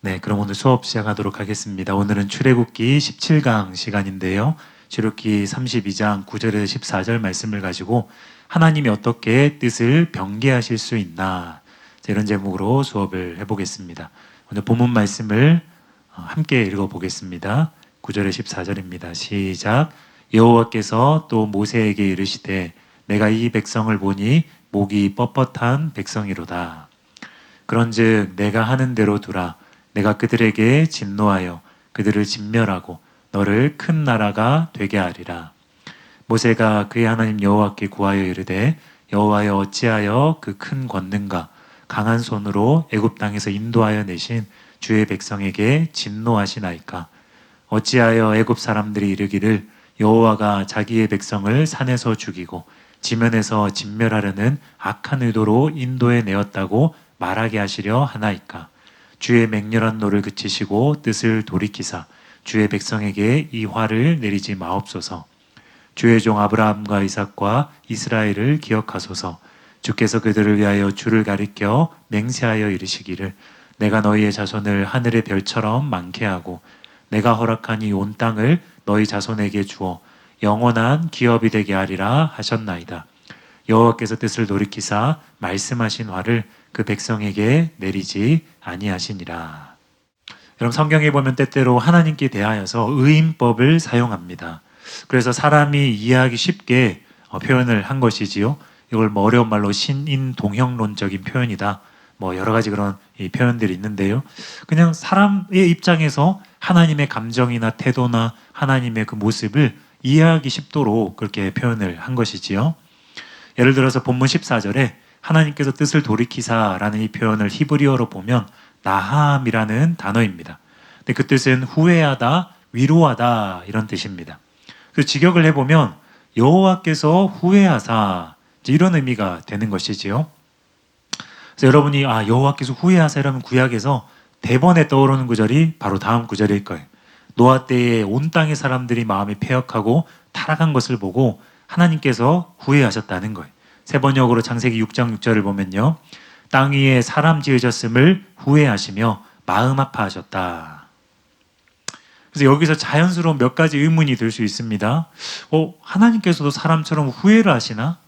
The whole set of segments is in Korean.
네, 그럼 오늘 수업 시작하도록 하겠습니다. 오늘은 출애굽기 17강 시간인데요. 출애굽기 32장 9절에서 14절 말씀을 가지고 하나님이 어떻게 뜻을 변개하실 수 있나, 이런 제목으로 수업을 해보겠습니다. 오늘 본문 말씀을 함께 읽어보겠습니다. 9절에 14절입니다. 시작. 여호와께서 또 모세에게 이르시되 내가 이 백성을 보니 목이 뻣뻣한 백성이로다. 그런즉 내가 하는 대로 두라. 내가 그들에게 진노하여 그들을 진멸하고 너를 큰 나라가 되게 하리라. 모세가 그의 하나님 여호와께 구하여 이르되 여호와여 어찌하여 그 큰 권능과 강한 손으로 애굽 땅에서 인도하여 내신 주의 백성에게 진노하시나이까. 어찌하여 애굽 사람들이 이르기를 여호와가 자기의 백성을 산에서 죽이고 지면에서 진멸하려는 악한 의도로 인도해 내었다고 말하게 하시려 하나이까. 주의 맹렬한 노를 그치시고 뜻을 돌이키사 주의 백성에게 이 화를 내리지 마옵소서. 주의 종 아브라함과 이삭과 이스라엘을 기억하소서. 주께서 그들을 위하여 주를 가리켜 맹세하여 이르시기를 내가 너희의 자손을 하늘의 별처럼 많게 하고 내가 허락한 이 온 땅을 너희 자손에게 주어 영원한 기업이 되게 하리라 하셨나이다. 여호와께서 뜻을 돌이키사 말씀하신 화를 그 백성에게 내리지 아니하시니라. 여러분, 성경에 보면 때때로 하나님께 대하여서 의인법을 사용합니다. 그래서 사람이 이해하기 쉽게 표현을 한 것이지요. 이걸 어려운 말로 신인동형론적인 표현이다, 여러 가지 그런 표현들이 있는데요. 그냥 사람의 입장에서 하나님의 감정이나 태도나 하나님의 그 모습을 이해하기 쉽도록 그렇게 표현을 한 것이지요. 예를 들어서 본문 14절에 하나님께서 뜻을 돌이키사라는 이 표현을 히브리어로 보면 나함이라는 단어입니다. 근데 그 뜻은 후회하다, 위로하다, 이런 뜻입니다. 그래서 직역을 해보면 여호와께서 후회하사, 이런 의미가 되는 것이지요. 그래서 여러분이 여호와께서 후회하사라면 구약에서 대번에 떠오르는 구절이 바로 다음 구절일 거예요. 노아 때에 온 땅의 사람들이 마음이 패역하고 타락한 것을 보고 하나님께서 후회하셨다는 거예요. 세번역으로 창세기 6장 6절을 보면요, 땅 위에 사람 지으셨음을 후회하시며 마음 아파하셨다. 그래서 여기서 자연스러운 몇 가지 의문이 들 수 있습니다. 하나님께서도 사람처럼 후회를 하시나?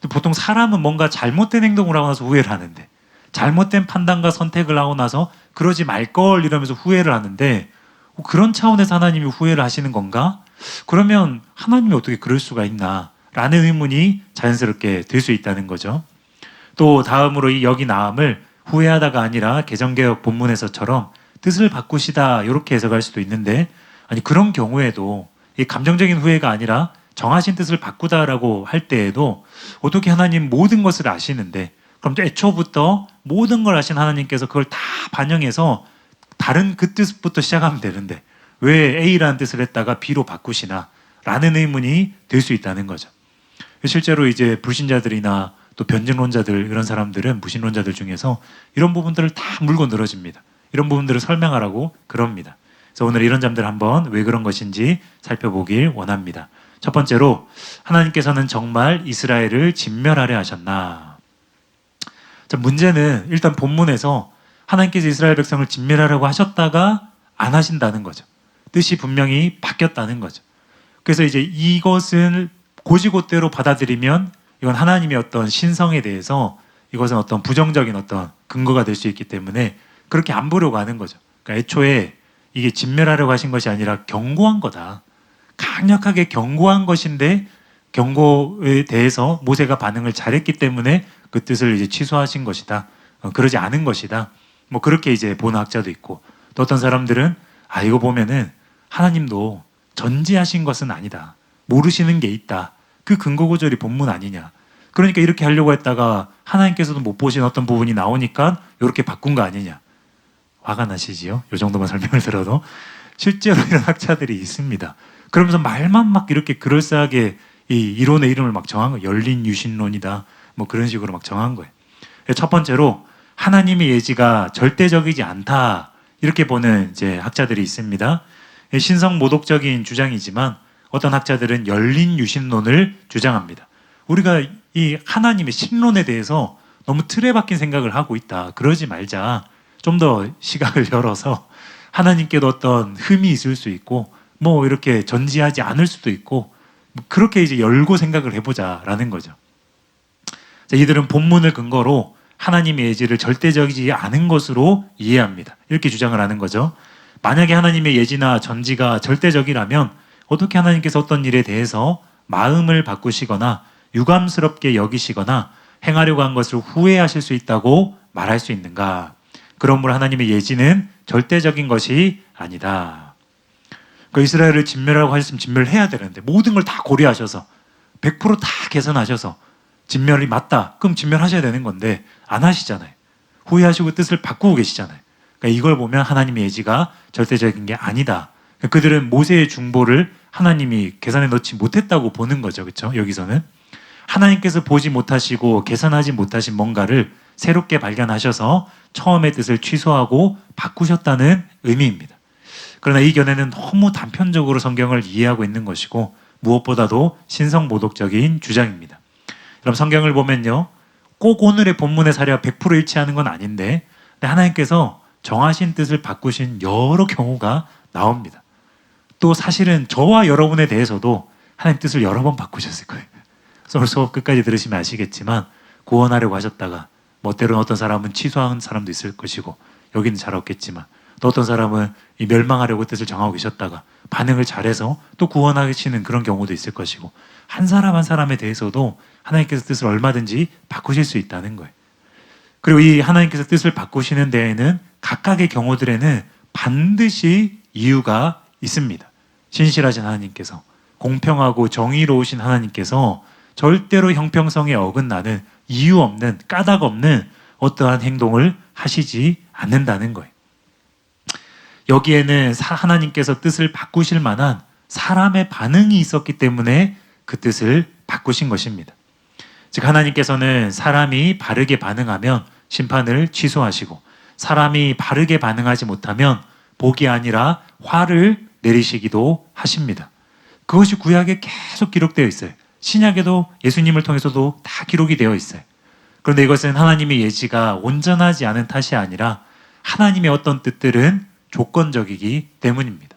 보통 사람은 뭔가 잘못된 행동을 하고 나서 후회를 하는데, 잘못된 판단과 선택을 하고 나서 그러지 말걸 이러면서 후회를 하는데, 그런 차원에서 하나님이 후회를 하시는 건가? 그러면 하나님이 어떻게 그럴 수가 있나? 라는 의문이 자연스럽게 들 수 있다는 거죠. 또 다음으로 여기 나음을 후회하다가 아니라 개정개혁 본문에서처럼 뜻을 바꾸시다, 이렇게 해석할 수도 있는데, 아니 그런 경우에도 이 감정적인 후회가 아니라 정하신 뜻을 바꾸다라고 할 때에도 어떻게 하나님 모든 것을 아시는데, 그럼 애초부터 모든 걸 아신 하나님께서 그걸 다 반영해서 다른 그 뜻부터 시작하면 되는데 왜 A라는 뜻을 했다가 B로 바꾸시나? 라는 의문이 들 수 있다는 거죠. 실제로 이제 불신자들이나 또 변증론자들, 이런 사람들은 무신론자들 중에서 이런 부분들을 다 물고 늘어집니다. 이런 부분들을 설명하라고 그럽니다. 그래서 오늘 이런 점들 한번 왜 그런 것인지 살펴보길 원합니다. 첫 번째로, 하나님께서는 정말 이스라엘을 진멸하려 하셨나? 자, 문제는 일단 본문에서 하나님께서 이스라엘 백성을 진멸하려고 하셨다가 안 하신다는 거죠. 뜻이 분명히 바뀌었다는 거죠. 그래서 이제 이것을 고지고대로 받아들이면 이건 하나님의 어떤 신성에 대해서 이것은 어떤 부정적인 어떤 근거가 될 수 있기 때문에 그렇게 안 보려고 하는 거죠. 그러니까 애초에 이게 진멸하려고 하신 것이 아니라 경고한 거다. 강력하게 경고한 것인데 경고에 대해서 모세가 반응을 잘했기 때문에 그 뜻을 이제 취소하신 것이다. 그러지 않은 것이다. 그렇게 이제 보는 학자도 있고, 또 어떤 사람들은 이거 보면은 하나님도 전지하신 것은 아니다. 모르시는 게 있다. 그 근거 구절이 본문 아니냐. 그러니까 이렇게 하려고 했다가 하나님께서도 못 보신 어떤 부분이 나오니까 이렇게 바꾼 거 아니냐. 화가 나시지요? 이 정도만 설명을 들어도. 실제로 이런 학자들이 있습니다. 그러면서 말만 막 이렇게 그럴싸하게 이 이론의 이름을 막 정한 거예요. 열린 유신론이다. 그런 식으로 막 정한 거예요. 첫 번째로, 하나님의 예지가 절대적이지 않다, 이렇게 보는 이제 학자들이 있습니다. 신성 모독적인 주장이지만 어떤 학자들은 열린 유신론을 주장합니다. 우리가 이 하나님의 신론에 대해서 너무 틀에 박힌 생각을 하고 있다. 그러지 말자. 좀 더 시각을 열어서 하나님께도 어떤 흠이 있을 수 있고 뭐 이렇게 전지하지 않을 수도 있고 그렇게 이제 열고 생각을 해보자라는 거죠. 자, 이들은 본문을 근거로 하나님의 예지를 절대적이지 않은 것으로 이해합니다. 이렇게 주장을 하는 거죠. 만약에 하나님의 예지나 전지가 절대적이라면 어떻게 하나님께서 어떤 일에 대해서 마음을 바꾸시거나 유감스럽게 여기시거나 행하려고 한 것을 후회하실 수 있다고 말할 수 있는가? 그러므로 하나님의 예지는 절대적인 것이 아니다. 그 이스라엘을 진멸하라고 하셨으면 진멸을 해야 되는데 모든 걸 다 고려하셔서 100%다 개선하셔서 진멸이 맞다. 그럼 진멸하셔야 되는 건데 안 하시잖아요. 후회하시고 뜻을 바꾸고 계시잖아요. 그러니까 이걸 보면 하나님의 예지가 절대적인 게 아니다. 그러니까 그들은 모세의 중보를 하나님이 계산에 넣지 못했다고 보는 거죠. 그렇죠? 여기서는 하나님께서 보지 못하시고 계산하지 못하신 뭔가를 새롭게 발견하셔서 처음의 뜻을 취소하고 바꾸셨다는 의미입니다. 그러나 이 견해는 너무 단편적으로 성경을 이해하고 있는 것이고 무엇보다도 신성모독적인 주장입니다. 그럼 성경을 보면요, 꼭 오늘의 본문의 사례와 100% 일치하는 건 아닌데 하나님께서 정하신 뜻을 바꾸신 여러 경우가 나옵니다. 또 사실은 저와 여러분에 대해서도 하나님 뜻을 여러 번 바꾸셨을 거예요. 오늘 수업 끝까지 들으시면 아시겠지만 구원하려고 하셨다가 뭐 때로는 어떤 사람은 취소한 사람도 있을 것이고 여기는 잘 없겠지만 또 어떤 사람은 멸망하려고 뜻을 정하고 계셨다가 반응을 잘해서 또 구원하시는 그런 경우도 있을 것이고 한 사람 한 사람에 대해서도 하나님께서 뜻을 얼마든지 바꾸실 수 있다는 거예요. 그리고 이 하나님께서 뜻을 바꾸시는 데에는 각각의 경우들에는 반드시 이유가 있습니다. 신실하신 하나님께서 공평하고 정의로우신 하나님께서 절대로 형평성에 어긋나는 이유 없는 까닭 없는 어떠한 행동을 하시지 않는다는 거예요. 여기에는 하나님께서 뜻을 바꾸실 만한 사람의 반응이 있었기 때문에 그 뜻을 바꾸신 것입니다. 즉 하나님께서는 사람이 바르게 반응하면 심판을 취소하시고 사람이 바르게 반응하지 못하면 복이 아니라 화를 내리시기도 하십니다. 그것이 구약에 계속 기록되어 있어요. 신약에도 예수님을 통해서도 다 기록이 되어 있어요. 그런데 이것은 하나님의 예지가 온전하지 않은 탓이 아니라 하나님의 어떤 뜻들은 조건적이기 때문입니다.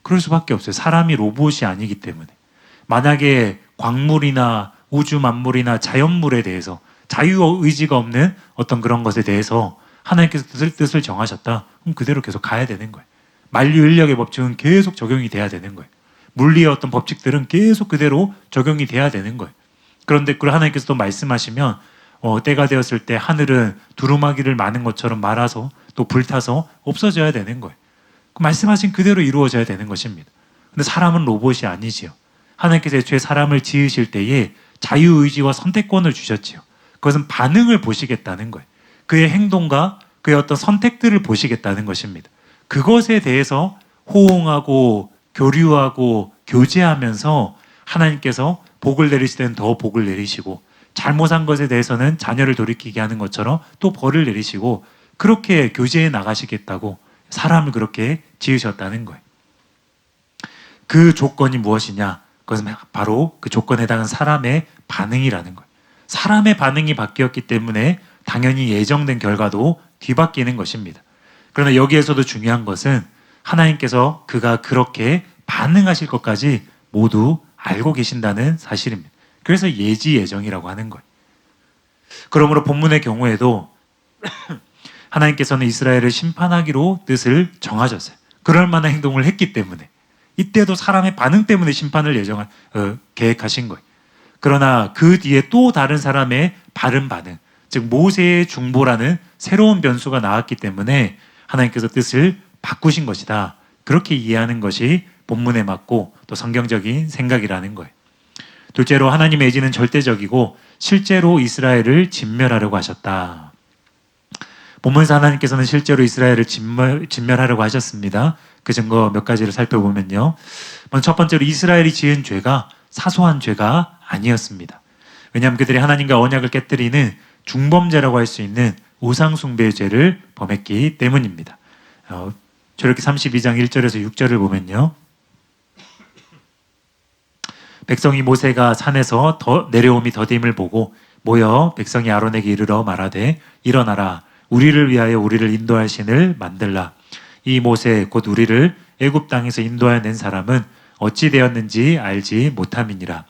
그럴 수밖에 없어요. 사람이 로봇이 아니기 때문에. 만약에 광물이나 우주 만물이나 자연물에 대해서 자유의지가 없는 어떤 그런 것에 대해서 하나님께서 뜻을 정하셨다. 그럼 그대로 계속 가야 되는 거예요. 만유인력의 법칙은 계속 적용이 돼야 되는 거예요. 물리의 어떤 법칙들은 계속 그대로 적용이 돼야 되는 거예요. 그런데 하나님께서 또 말씀하시면 때가 되었을 때 하늘은 두루마기를 마는 것처럼 말아서 또 불타서 없어져야 되는 거예요. 말씀하신 그대로 이루어져야 되는 것입니다. 근데 사람은 로봇이 아니지요. 하나님께서 애초에 사람을 지으실 때에 자유의지와 선택권을 주셨지요. 그것은 반응을 보시겠다는 거예요. 그의 행동과 그의 어떤 선택들을 보시겠다는 것입니다. 그것에 대해서 호응하고 교류하고 교제하면서 하나님께서 복을 내리실 때는 더 복을 내리시고 잘못한 것에 대해서는 자녀를 돌이키게 하는 것처럼 또 벌을 내리시고 그렇게 교제해 나가시겠다고 사람을 그렇게 지으셨다는 거예요. 그 조건이 무엇이냐? 그것은 바로 그 조건에 해당하는 사람의 반응이라는 거예요. 사람의 반응이 바뀌었기 때문에 당연히 예정된 결과도 뒤바뀌는 것입니다. 그러나 여기에서도 중요한 것은 하나님께서 그가 그렇게 반응하실 것까지 모두 알고 계신다는 사실입니다. 그래서 예지 예정이라고 하는 거예요. 그러므로 본문의 경우에도 하나님께서는 이스라엘을 심판하기로 뜻을 정하셨어요. 그럴 만한 행동을 했기 때문에 이때도 사람의 반응 때문에 심판을 계획하신 거예요. 그러나 그 뒤에 또 다른 사람의 바른 반응, 즉 모세의 중보라는 새로운 변수가 나왔기 때문에 하나님께서 뜻을 바꾸신 것이다. 그렇게 이해하는 것이 본문에 맞고 또 성경적인 생각이라는 거예요. 둘째로 하나님의 예지는 절대적이고 실제로 이스라엘을 진멸하려고 하셨다. 본문에서 하나님께서는 실제로 이스라엘을 진멸하려고 하셨습니다. 그 증거 몇 가지를 살펴보면요. 먼저 첫 번째로 이스라엘이 지은 죄가 사소한 죄가 아니었습니다. 왜냐하면 그들이 하나님과 언약을 깨뜨리는 중범죄라고 할 수 있는 우상숭배의 죄를 범했기 때문입니다. 출애굽기 32장 1절에서 6절을 보면요. 백성이 모세가 산에서 내려옴이 더딤을 보고 모여 백성이 아론에게 이르러 말하되 일어나라 우리를 위하여 우리를 인도할 신을 만들라. 이 모세 곧 우리를 애굽 땅에서 인도하여 낸 사람은 어찌 되었는지 알지 못함이니라.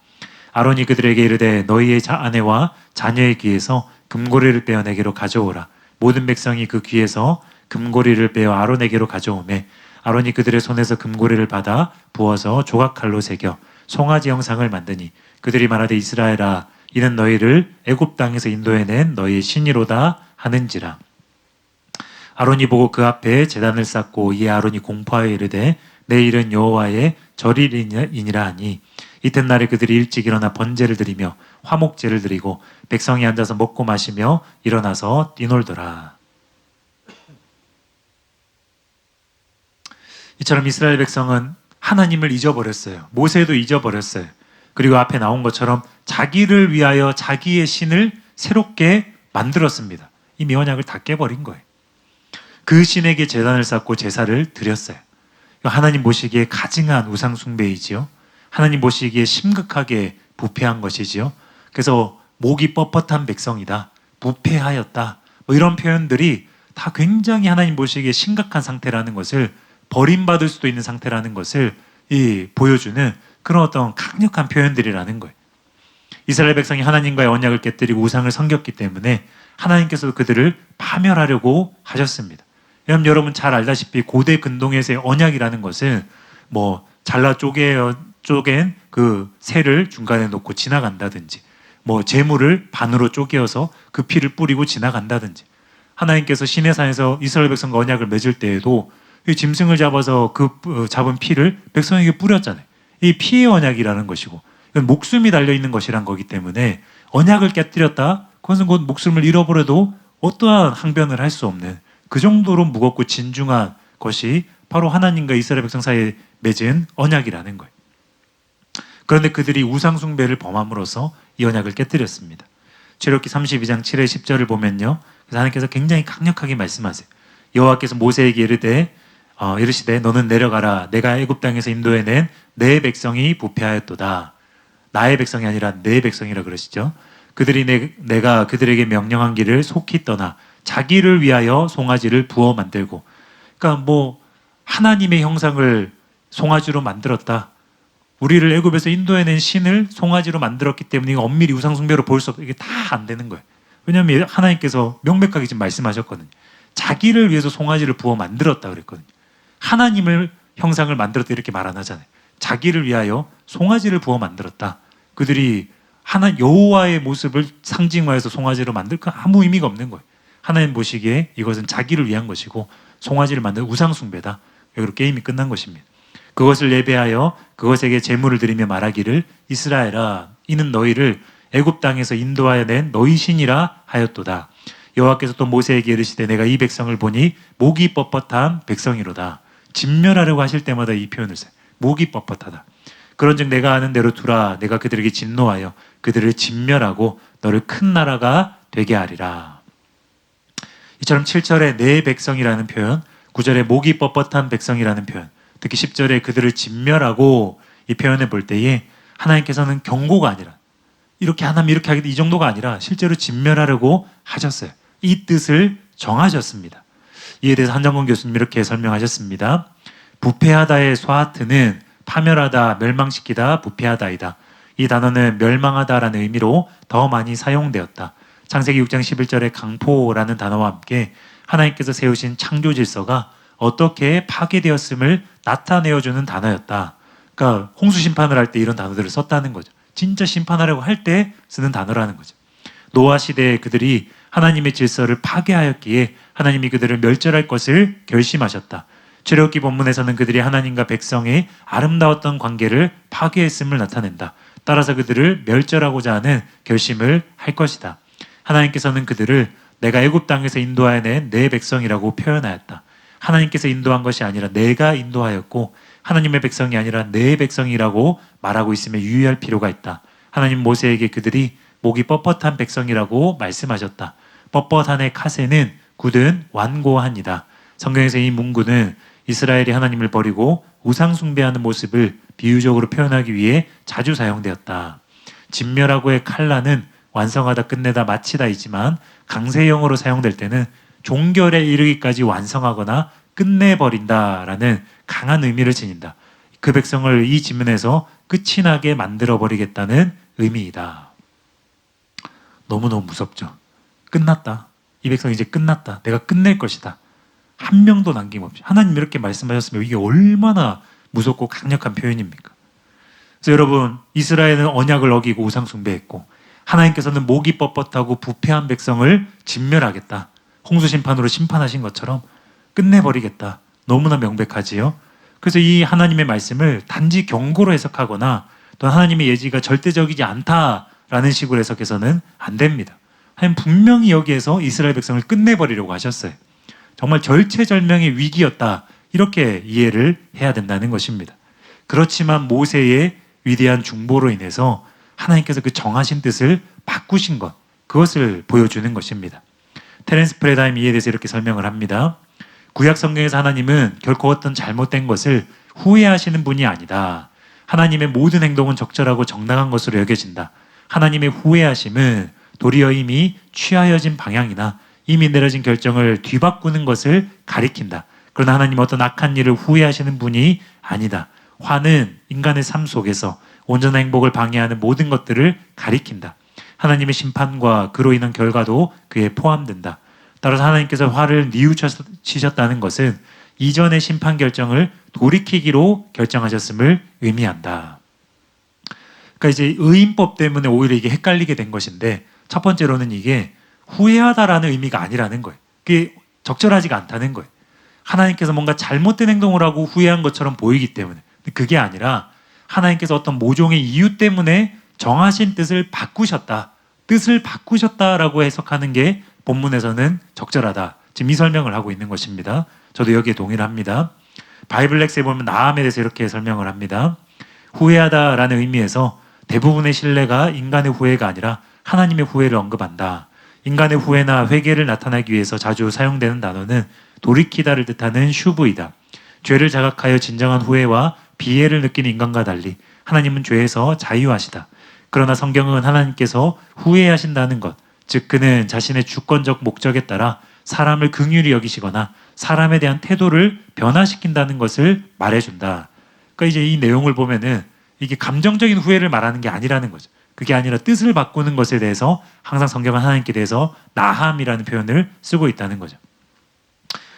아론이 그들에게 이르되 너희의 아내와 자녀의 귀에서 금고리를 빼어 내게로 가져오라. 모든 백성이 그 귀에서 금고리를 빼어 아론에게로 가져오매 아론이 그들의 손에서 금고리를 받아 부어서 조각칼로 새겨 송아지 형상을 만드니 그들이 말하되 이스라엘아 이는 너희를 애굽 땅에서 인도해낸 너희의 신이로다 하는지라. 아론이 보고 그 앞에 제단을 쌓고 이에 아론이 공포하여 이르되 내 일은 여호와의 절일이니라 하니 이튿날에 그들이 일찍 일어나 번제를 드리며 화목제를 드리고 백성이 앉아서 먹고 마시며 일어나서 뛰놀더라. 이처럼 이스라엘 백성은 하나님을 잊어버렸어요. 모세도 잊어버렸어요. 그리고 앞에 나온 것처럼 자기를 위하여 자기의 신을 새롭게 만들었습니다. 이미 언약을 다 깨버린 거예요. 그 신에게 제단을 쌓고 제사를 드렸어요. 하나님 보시기에 가증한 우상 숭배이지요. 하나님 보시기에 심각하게 부패한 것이지요. 그래서 목이 뻣뻣한 백성이다, 부패하였다, 뭐 이런 표현들이 다 굉장히 하나님 보시기에 심각한 상태라는 것을, 버림받을 수도 있는 상태라는 것을 보여주는 그런 어떤 강력한 표현들이라는 거예요. 이스라엘 백성이 하나님과의 언약을 깨뜨리고 우상을 섬겼기 때문에 하나님께서 그들을 파멸하려고 하셨습니다. 여러분 잘 알다시피 고대 근동에서의 언약이라는 것은 뭐 잘라 쪼갠 그 새를 중간에 놓고 지나간다든지, 뭐 재물을 반으로 쪼개어서 그 피를 뿌리고 지나간다든지, 하나님께서 시내산에서 이스라엘 백성과 언약을 맺을 때에도 이 짐승을 잡아서 그 잡은 피를 백성에게 뿌렸잖아요. 이 피의 언약이라는 것이고, 이건 목숨이 달려있는 것이란 거기 때문에 언약을 깨뜨렸다, 그것은 곧 목숨을 잃어버려도 어떠한 항변을 할 수 없는 그 정도로 무겁고 진중한 것이 바로 하나님과 이스라엘 백성 사이에 맺은 언약이라는 거예요. 그런데 그들이 우상 숭배를 범함으로써 이 언약을 깨뜨렸습니다. 출애굽기 32장 7절 10절을 보면요, 하나님께서 굉장히 강력하게 말씀하세요. 여호와께서 모세에게 이르시되 너는 내려가라. 내가 애굽 땅에서 인도해낸 내 백성이 부패하였도다. 나의 백성이 아니라 내 백성이라 그러시죠. 그들이 내가 그들에게 명령한 길을 속히 떠나 자기를 위하여 송아지를 부어 만들고, 그러니까 뭐 하나님의 형상을 송아지로 만들었다, 우리를 애굽에서 인도해낸 신을 송아지로 만들었기 때문에 이거 엄밀히 우상숭배로 볼 수 없다, 이게 다 안 되는 거예요. 왜냐하면 하나님께서 명백하게 지금 말씀하셨거든요. 자기를 위해서 송아지를 부어 만들었다 그랬거든요. 하나님을 형상을 만들었다 이렇게 말 안 하잖아요. 자기를 위하여 송아지를 부어 만들었다. 그들이 여호와의 모습을 상징화해서 송아지로 만들까 아무 의미가 없는 거예요. 하나님 보시기에 이것은 자기를 위한 것이고 송아지를 만든 우상숭배다. 여기로 게임이 끝난 것입니다. 그것을 예배하여 그것에게 제물을 드리며 말하기를 이스라엘아 이는 너희를 애굽 땅에서 인도하여 낸 너희 신이라 하였도다. 여호와께서 또 모세에게 이르시되 내가 이 백성을 보니 목이 뻣뻣한 백성이로다. 진멸하려고 하실 때마다 이 표현을 써요. 목이 뻣뻣하다. 그런즉 내가 아는 대로 두라. 내가 그들에게 진노하여 그들을 진멸하고 너를 큰 나라가 되게 하리라. 이처럼 7절에 내 백성이라는 표현, 9절에 목이 뻣뻣한 백성이라는 표현, 특히 10절에 그들을 진멸하고 이 표현을 볼 때에 하나님께서는 경고가 아니라 이렇게 하나님 이렇게 하겠다 이 정도가 아니라 실제로 진멸하려고 하셨어요. 이 뜻을 정하셨습니다. 이에 대해서 한정건 교수님 이렇게 설명하셨습니다. 부패하다의 소하트는 파멸하다, 멸망시키다, 부패하다이다. 이 단어는 멸망하다라는 의미로 더 많이 사용되었다. 창세기 6장 11절의 강포라는 단어와 함께 하나님께서 세우신 창조 질서가 어떻게 파괴되었음을 나타내어주는 단어였다. 그러니까 홍수 심판을 할 때 이런 단어들을 썼다는 거죠. 진짜 심판하려고 할 때 쓰는 단어라는 거죠. 노아 시대에 그들이 하나님의 질서를 파괴하였기에 하나님이 그들을 멸절할 것을 결심하셨다. 출애굽기 본문에서는 그들이 하나님과 백성의 아름다웠던 관계를 파괴했음을 나타낸다. 따라서 그들을 멸절하고자 하는 결심을 할 것이다. 하나님께서는 그들을 내가 애굽 땅에서 인도하여 낸 내 백성이라고 표현하였다. 하나님께서 인도한 것이 아니라 내가 인도하였고 하나님의 백성이 아니라 내 백성이라고 말하고 있음에 유의할 필요가 있다. 하나님 모세에게 그들이 목이 뻣뻣한 백성이라고 말씀하셨다. 뻣뻣한의 카세는 굳은 완고한이다. 성경에서 이 문구는 이스라엘이 하나님을 버리고 우상 숭배하는 모습을 비유적으로 표현하기 위해 자주 사용되었다. 진멸하고의 칼라는 완성하다, 끝내다, 마치다이지만 강세형으로 사용될 때는 종결에 이르기까지 완성하거나 끝내버린다라는 강한 의미를 지닌다. 그 백성을 이 지문에서 끝이 나게 만들어버리겠다는 의미이다. 너무너무 무섭죠. 끝났다. 이 백성 이제 끝났다. 내가 끝낼 것이다. 한 명도 남김없이. 하나님 이렇게 말씀하셨으면 이게 얼마나 무섭고 강력한 표현입니까? 그래서 여러분, 이스라엘은 언약을 어기고 우상 숭배했고 하나님께서는 목이 뻣뻣하고 부패한 백성을 진멸하겠다. 홍수 심판으로 심판하신 것처럼 끝내버리겠다. 너무나 명백하지요. 그래서 이 하나님의 말씀을 단지 경고로 해석하거나 또 하나님의 예지가 절대적이지 않다라는 식으로 해석해서는 안 됩니다. 하나님 분명히 여기에서 이스라엘 백성을 끝내버리려고 하셨어요. 정말 절체절명의 위기였다. 이렇게 이해를 해야 된다는 것입니다. 그렇지만 모세의 위대한 중보로 인해서 하나님께서 그 정하신 뜻을 바꾸신 것, 그것을 보여주는 것입니다. 테렌스 프레다임 이에 대해서 이렇게 설명을 합니다. 구약 성경에서 하나님은 결코 어떤 잘못된 것을 후회하시는 분이 아니다. 하나님의 모든 행동은 적절하고 정당한 것으로 여겨진다. 하나님의 후회하심은 도리어 이미 취하여진 방향이나 이미 내려진 결정을 뒤바꾸는 것을 가리킨다. 그러나 하나님은 어떤 악한 일을 후회하시는 분이 아니다. 화는 인간의 삶 속에서 온전한 행복을 방해하는 모든 것들을 가리킨다. 하나님의 심판과 그로 인한 결과도 그에 포함된다. 따라서 하나님께서 화를 뉘우치셨다는 것은 이전의 심판 결정을 돌이키기로 결정하셨음을 의미한다. 그러니까 이제 의인법 때문에 오히려 이게 헷갈리게 된 것인데, 첫 번째로는 이게 후회하다라는 의미가 아니라는 거예요. 그게 적절하지가 않다는 거예요. 하나님께서 뭔가 잘못된 행동을 하고 후회한 것처럼 보이기 때문에. 그게 아니라 하나님께서 어떤 모종의 이유 때문에 정하신 뜻을 바꾸셨다. 뜻을 바꾸셨다라고 해석하는 게 본문에서는 적절하다. 지금 이 설명을 하고 있는 것입니다. 저도 여기에 동의를 합니다. 바이블렉스에 보면 나함에 대해서 이렇게 설명을 합니다. 후회하다라는 의미에서 대부분의 신뢰가 인간의 후회가 아니라 하나님의 후회를 언급한다. 인간의 후회나 회개를 나타내기 위해서 자주 사용되는 단어는 돌이키다를 뜻하는 슈브이다. 죄를 자각하여 진정한 후회와 비애를 느끼는 인간과 달리 하나님은 죄에서 자유하시다. 그러나 성경은 하나님께서 후회하신다는 것, 즉 그는 자신의 주권적 목적에 따라 사람을 긍휼히 여기시거나 사람에 대한 태도를 변화시킨다는 것을 말해준다. 그러니까 이제 이 내용을 보면은 이게 감정적인 후회를 말하는 게 아니라는 거죠. 그게 아니라 뜻을 바꾸는 것에 대해서 항상 성경은 하나님께 대해서 나함이라는 표현을 쓰고 있다는 거죠.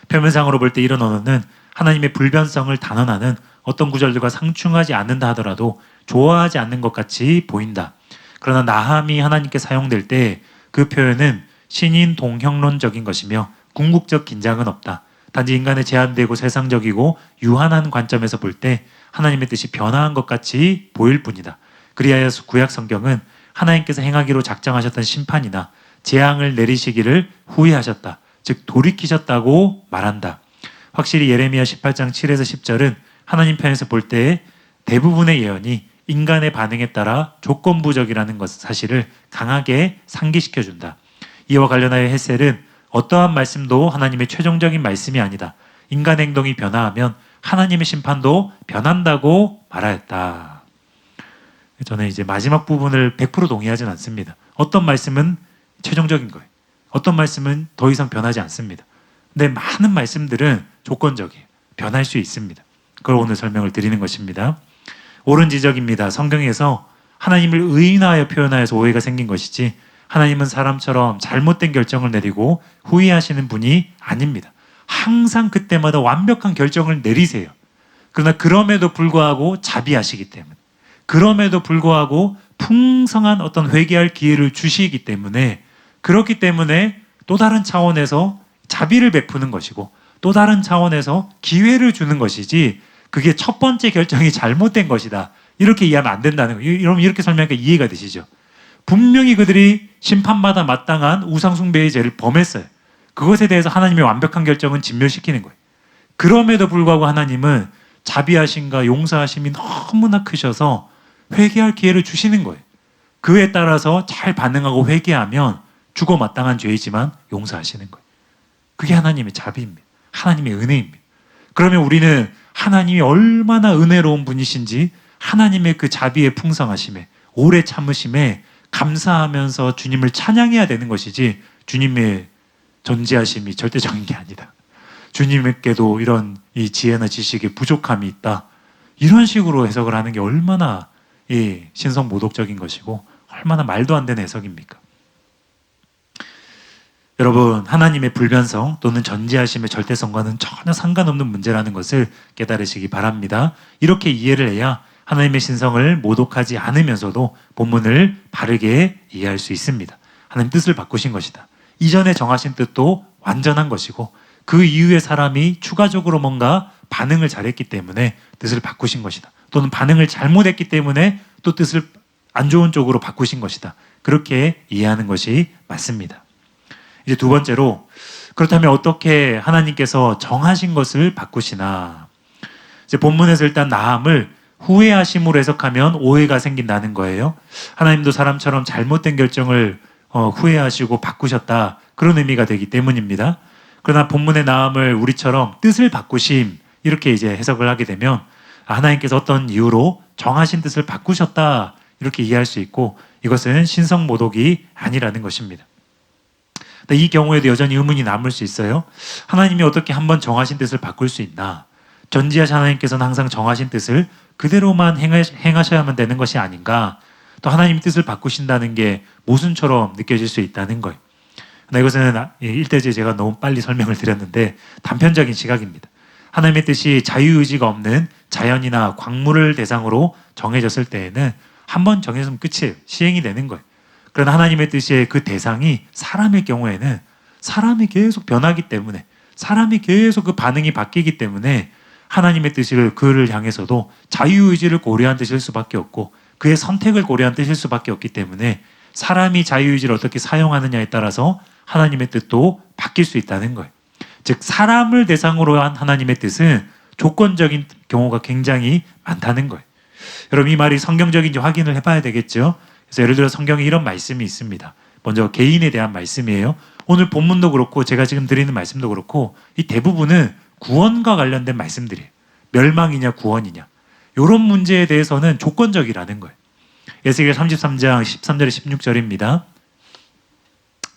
표면상으로 볼 때 이런 언어는 하나님의 불변성을 단언하는 어떤 구절들과 상충하지 않는다 하더라도 좋아하지 않는 것 같이 보인다. 그러나 나함이 하나님께 사용될 때 그 표현은 신인 동형론적인 것이며 궁극적 긴장은 없다. 단지 인간의 제한되고 세상적이고 유한한 관점에서 볼 때 하나님의 뜻이 변화한 것 같이 보일 뿐이다. 그리하여서 구약 성경은 하나님께서 행하기로 작정하셨던 심판이나 재앙을 내리시기를 후회하셨다. 즉 돌이키셨다고 말한다. 확실히 예레미야 18장 7에서 10절은 하나님 편에서 볼 때 대부분의 예언이 인간의 반응에 따라 조건부적이라는 것 사실을 강하게 상기시켜준다. 이와 관련하여 헤셀은 어떠한 말씀도 하나님의 최종적인 말씀이 아니다. 인간 행동이 변화하면 하나님의 심판도 변한다고 말하였다. 저는 이제 마지막 부분을 100% 동의하진 않습니다. 어떤 말씀은 최종적인 거예요. 어떤 말씀은 더 이상 변하지 않습니다. 근데 많은 말씀들은 조건적이에요. 변할 수 있습니다. 그걸 오늘 설명을 드리는 것입니다. 옳은 지적입니다. 성경에서 하나님을 의인화하여 표현하여서 오해가 생긴 것이지 하나님은 사람처럼 잘못된 결정을 내리고 후회하시는 분이 아닙니다. 항상 그때마다 완벽한 결정을 내리세요. 그러나 그럼에도 불구하고 자비하시기 때문에, 그럼에도 불구하고 풍성한 어떤 회개할 기회를 주시기 때문에, 그렇기 때문에 또 다른 차원에서 자비를 베푸는 것이고 또 다른 차원에서 기회를 주는 것이지 그게 첫 번째 결정이 잘못된 것이다. 이렇게 이해하면 안 된다는 거예요. 여러분 이렇게 설명하니까 이해가 되시죠? 분명히 그들이 심판받아 마땅한 우상숭배의 죄를 범했어요. 그것에 대해서 하나님의 완벽한 결정은 진멸시키는 거예요. 그럼에도 불구하고 하나님은 자비하심과 용서하심이 너무나 크셔서 회개할 기회를 주시는 거예요. 그에 따라서 잘 반응하고 회개하면 죽어 마땅한 죄이지만 용서하시는 거예요. 그게 하나님의 자비입니다. 하나님의 은혜입니다. 그러면 우리는 하나님이 얼마나 은혜로운 분이신지 하나님의 그 자비의 풍성하심에, 오래 참으심에 감사하면서 주님을 찬양해야 되는 것이지, 주님의 존재하심이 절대적인 게 아니다. 주님께도 이런 이 지혜나 지식의 부족함이 있다. 이런 식으로 해석을 하는 게 얼마나 이 신성 모독적인 것이고 얼마나 말도 안 되는 해석입니까? 여러분, 하나님의 불변성 또는 전지하심의 절대성과는 전혀 상관없는 문제라는 것을 깨달으시기 바랍니다. 이렇게 이해를 해야 하나님의 신성을 모독하지 않으면서도 본문을 바르게 이해할 수 있습니다. 하나님 뜻을 바꾸신 것이다. 이전에 정하신 뜻도 완전한 것이고 그 이후에 사람이 추가적으로 뭔가 반응을 잘했기 때문에 뜻을 바꾸신 것이다. 또는 반응을 잘못했기 때문에 또 뜻을 안 좋은 쪽으로 바꾸신 것이다. 그렇게 이해하는 것이 맞습니다. 이제 두 번째로, 그렇다면 어떻게 하나님께서 정하신 것을 바꾸시나? 이제 본문에서 일단 나함을 후회하심으로 해석하면 오해가 생긴다는 거예요. 하나님도 사람처럼 잘못된 결정을 후회하시고 바꾸셨다. 그런 의미가 되기 때문입니다. 그러나 본문의 나함을 우리처럼 뜻을 바꾸심 이렇게 이제 해석을 하게 되면 하나님께서 어떤 이유로 정하신 뜻을 바꾸셨다 이렇게 이해할 수 있고 이것은 신성 모독이 아니라는 것입니다. 이 경우에도 여전히 의문이 남을 수 있어요. 하나님이 어떻게 한번 정하신 뜻을 바꿀 수 있나? 전지하신 하나님께서는 항상 정하신 뜻을 그대로만 행하셔야만 되는 것이 아닌가? 또 하나님의 뜻을 바꾸신다는 게 모순처럼 느껴질 수 있다는 거예요. 이것은 1대째 제가 너무 빨리 설명을 드렸는데 단편적인 시각입니다. 하나님의 뜻이 자유의지가 없는 자연이나 광물을 대상으로 정해졌을 때에는 한번 정해졌으면 끝이에요. 시행이 되는 거예요. 그러나 하나님의 뜻의 그 대상이 사람일 경우에는 사람이 계속 변하기 때문에 사람이 계속 그 반응이 바뀌기 때문에 하나님의 뜻을 그를 향해서도 자유의지를 고려한 뜻일 수밖에 없고 그의 선택을 고려한 뜻일 수밖에 없기 때문에 사람이 자유의지를 어떻게 사용하느냐에 따라서 하나님의 뜻도 바뀔 수 있다는 거예요. 즉 사람을 대상으로 한 하나님의 뜻은 조건적인 경우가 굉장히 많다는 거예요. 여러분 이 말이 성경적인지 확인을 해봐야 되겠죠. 그래서 예를 들어 성경에 이런 말씀이 있습니다. 먼저 개인에 대한 말씀이에요. 오늘 본문도 그렇고 제가 지금 드리는 말씀도 그렇고 이 대부분은 구원과 관련된 말씀들이에요. 멸망이냐 구원이냐 이런 문제에 대해서는 조건적이라는 거예요. 에스겔 33장 13절에 16절입니다.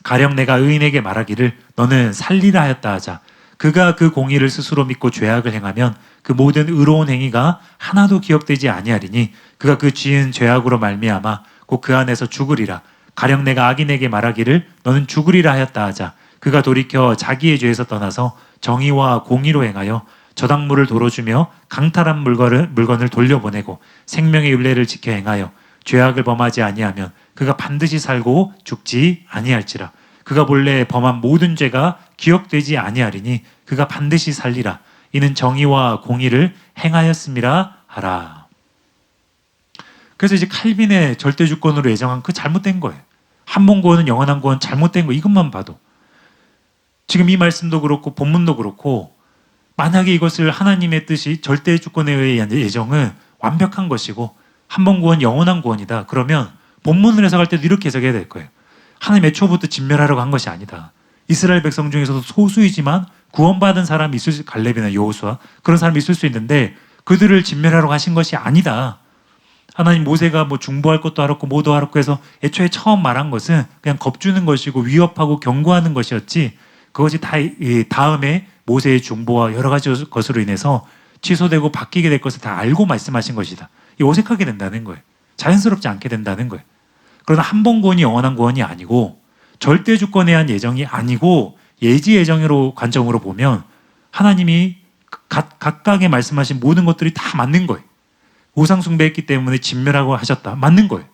가령 내가 의인에게 말하기를 너는 살리라 하였다 하자. 그가 그 공의를 스스로 믿고 죄악을 행하면 그 모든 의로운 행위가 하나도 기억되지 아니하리니 그가 그 지은 죄악으로 말미암아 곧 그 안에서 죽으리라. 가령 내가 악인에게 말하기를 너는 죽으리라 하였다 하자. 그가 돌이켜 자기의 죄에서 떠나서 정의와 공의로 행하여 저당물을 도로 주며 강탈한 물건을 돌려보내고 생명의 율례를 지켜 행하여 죄악을 범하지 아니하면 그가 반드시 살고 죽지 아니할지라. 그가 본래 범한 모든 죄가 기억되지 아니하리니 그가 반드시 살리라. 이는 정의와 공의를 행하였음이라 하라. 그래서 이제 칼빈의 절대주권으로 예정한 그 잘못된 거예요. 한 번 구원은 영원한 구원, 잘못된 거 이것만 봐도 지금 이 말씀도 그렇고 본문도 그렇고 만약에 이것을 하나님의 뜻이 절대주권에 의한 예정은 완벽한 것이고 한 번 구원 영원한 구원이다. 그러면 본문을 해석할 때도 이렇게 해석해야 될 거예요. 하나님 애초부터 진멸하려고 한 것이 아니다. 이스라엘 백성 중에서도 소수이지만 구원받은 사람이 있을 수, 갈렙이나 여호수아 그런 사람이 있을 수 있는데 그들을 진멸하려고 하신 것이 아니다. 하나님 모세가 뭐 중보할 것도 알았고 뭐도 알았고 해서 애초에 처음 말한 것은 그냥 겁주는 것이고 위협하고 경고하는 것이었지 그것이 다음에 모세의 중보와 여러 가지 것으로 인해서 취소되고 바뀌게 될 것을 다 알고 말씀하신 것이다. 이 어색하게 된다는 거예요. 자연스럽지 않게 된다는 거예요. 그러나 한 번 구원이 영원한 구원이 아니고 절대 주권에 대한 예정이 아니고 예지 예정으로 관점으로 보면 하나님이 각각의 말씀하신 모든 것들이 다 맞는 거예요. 우상 숭배했기 때문에 진멸하고 하셨다. 맞는 거예요.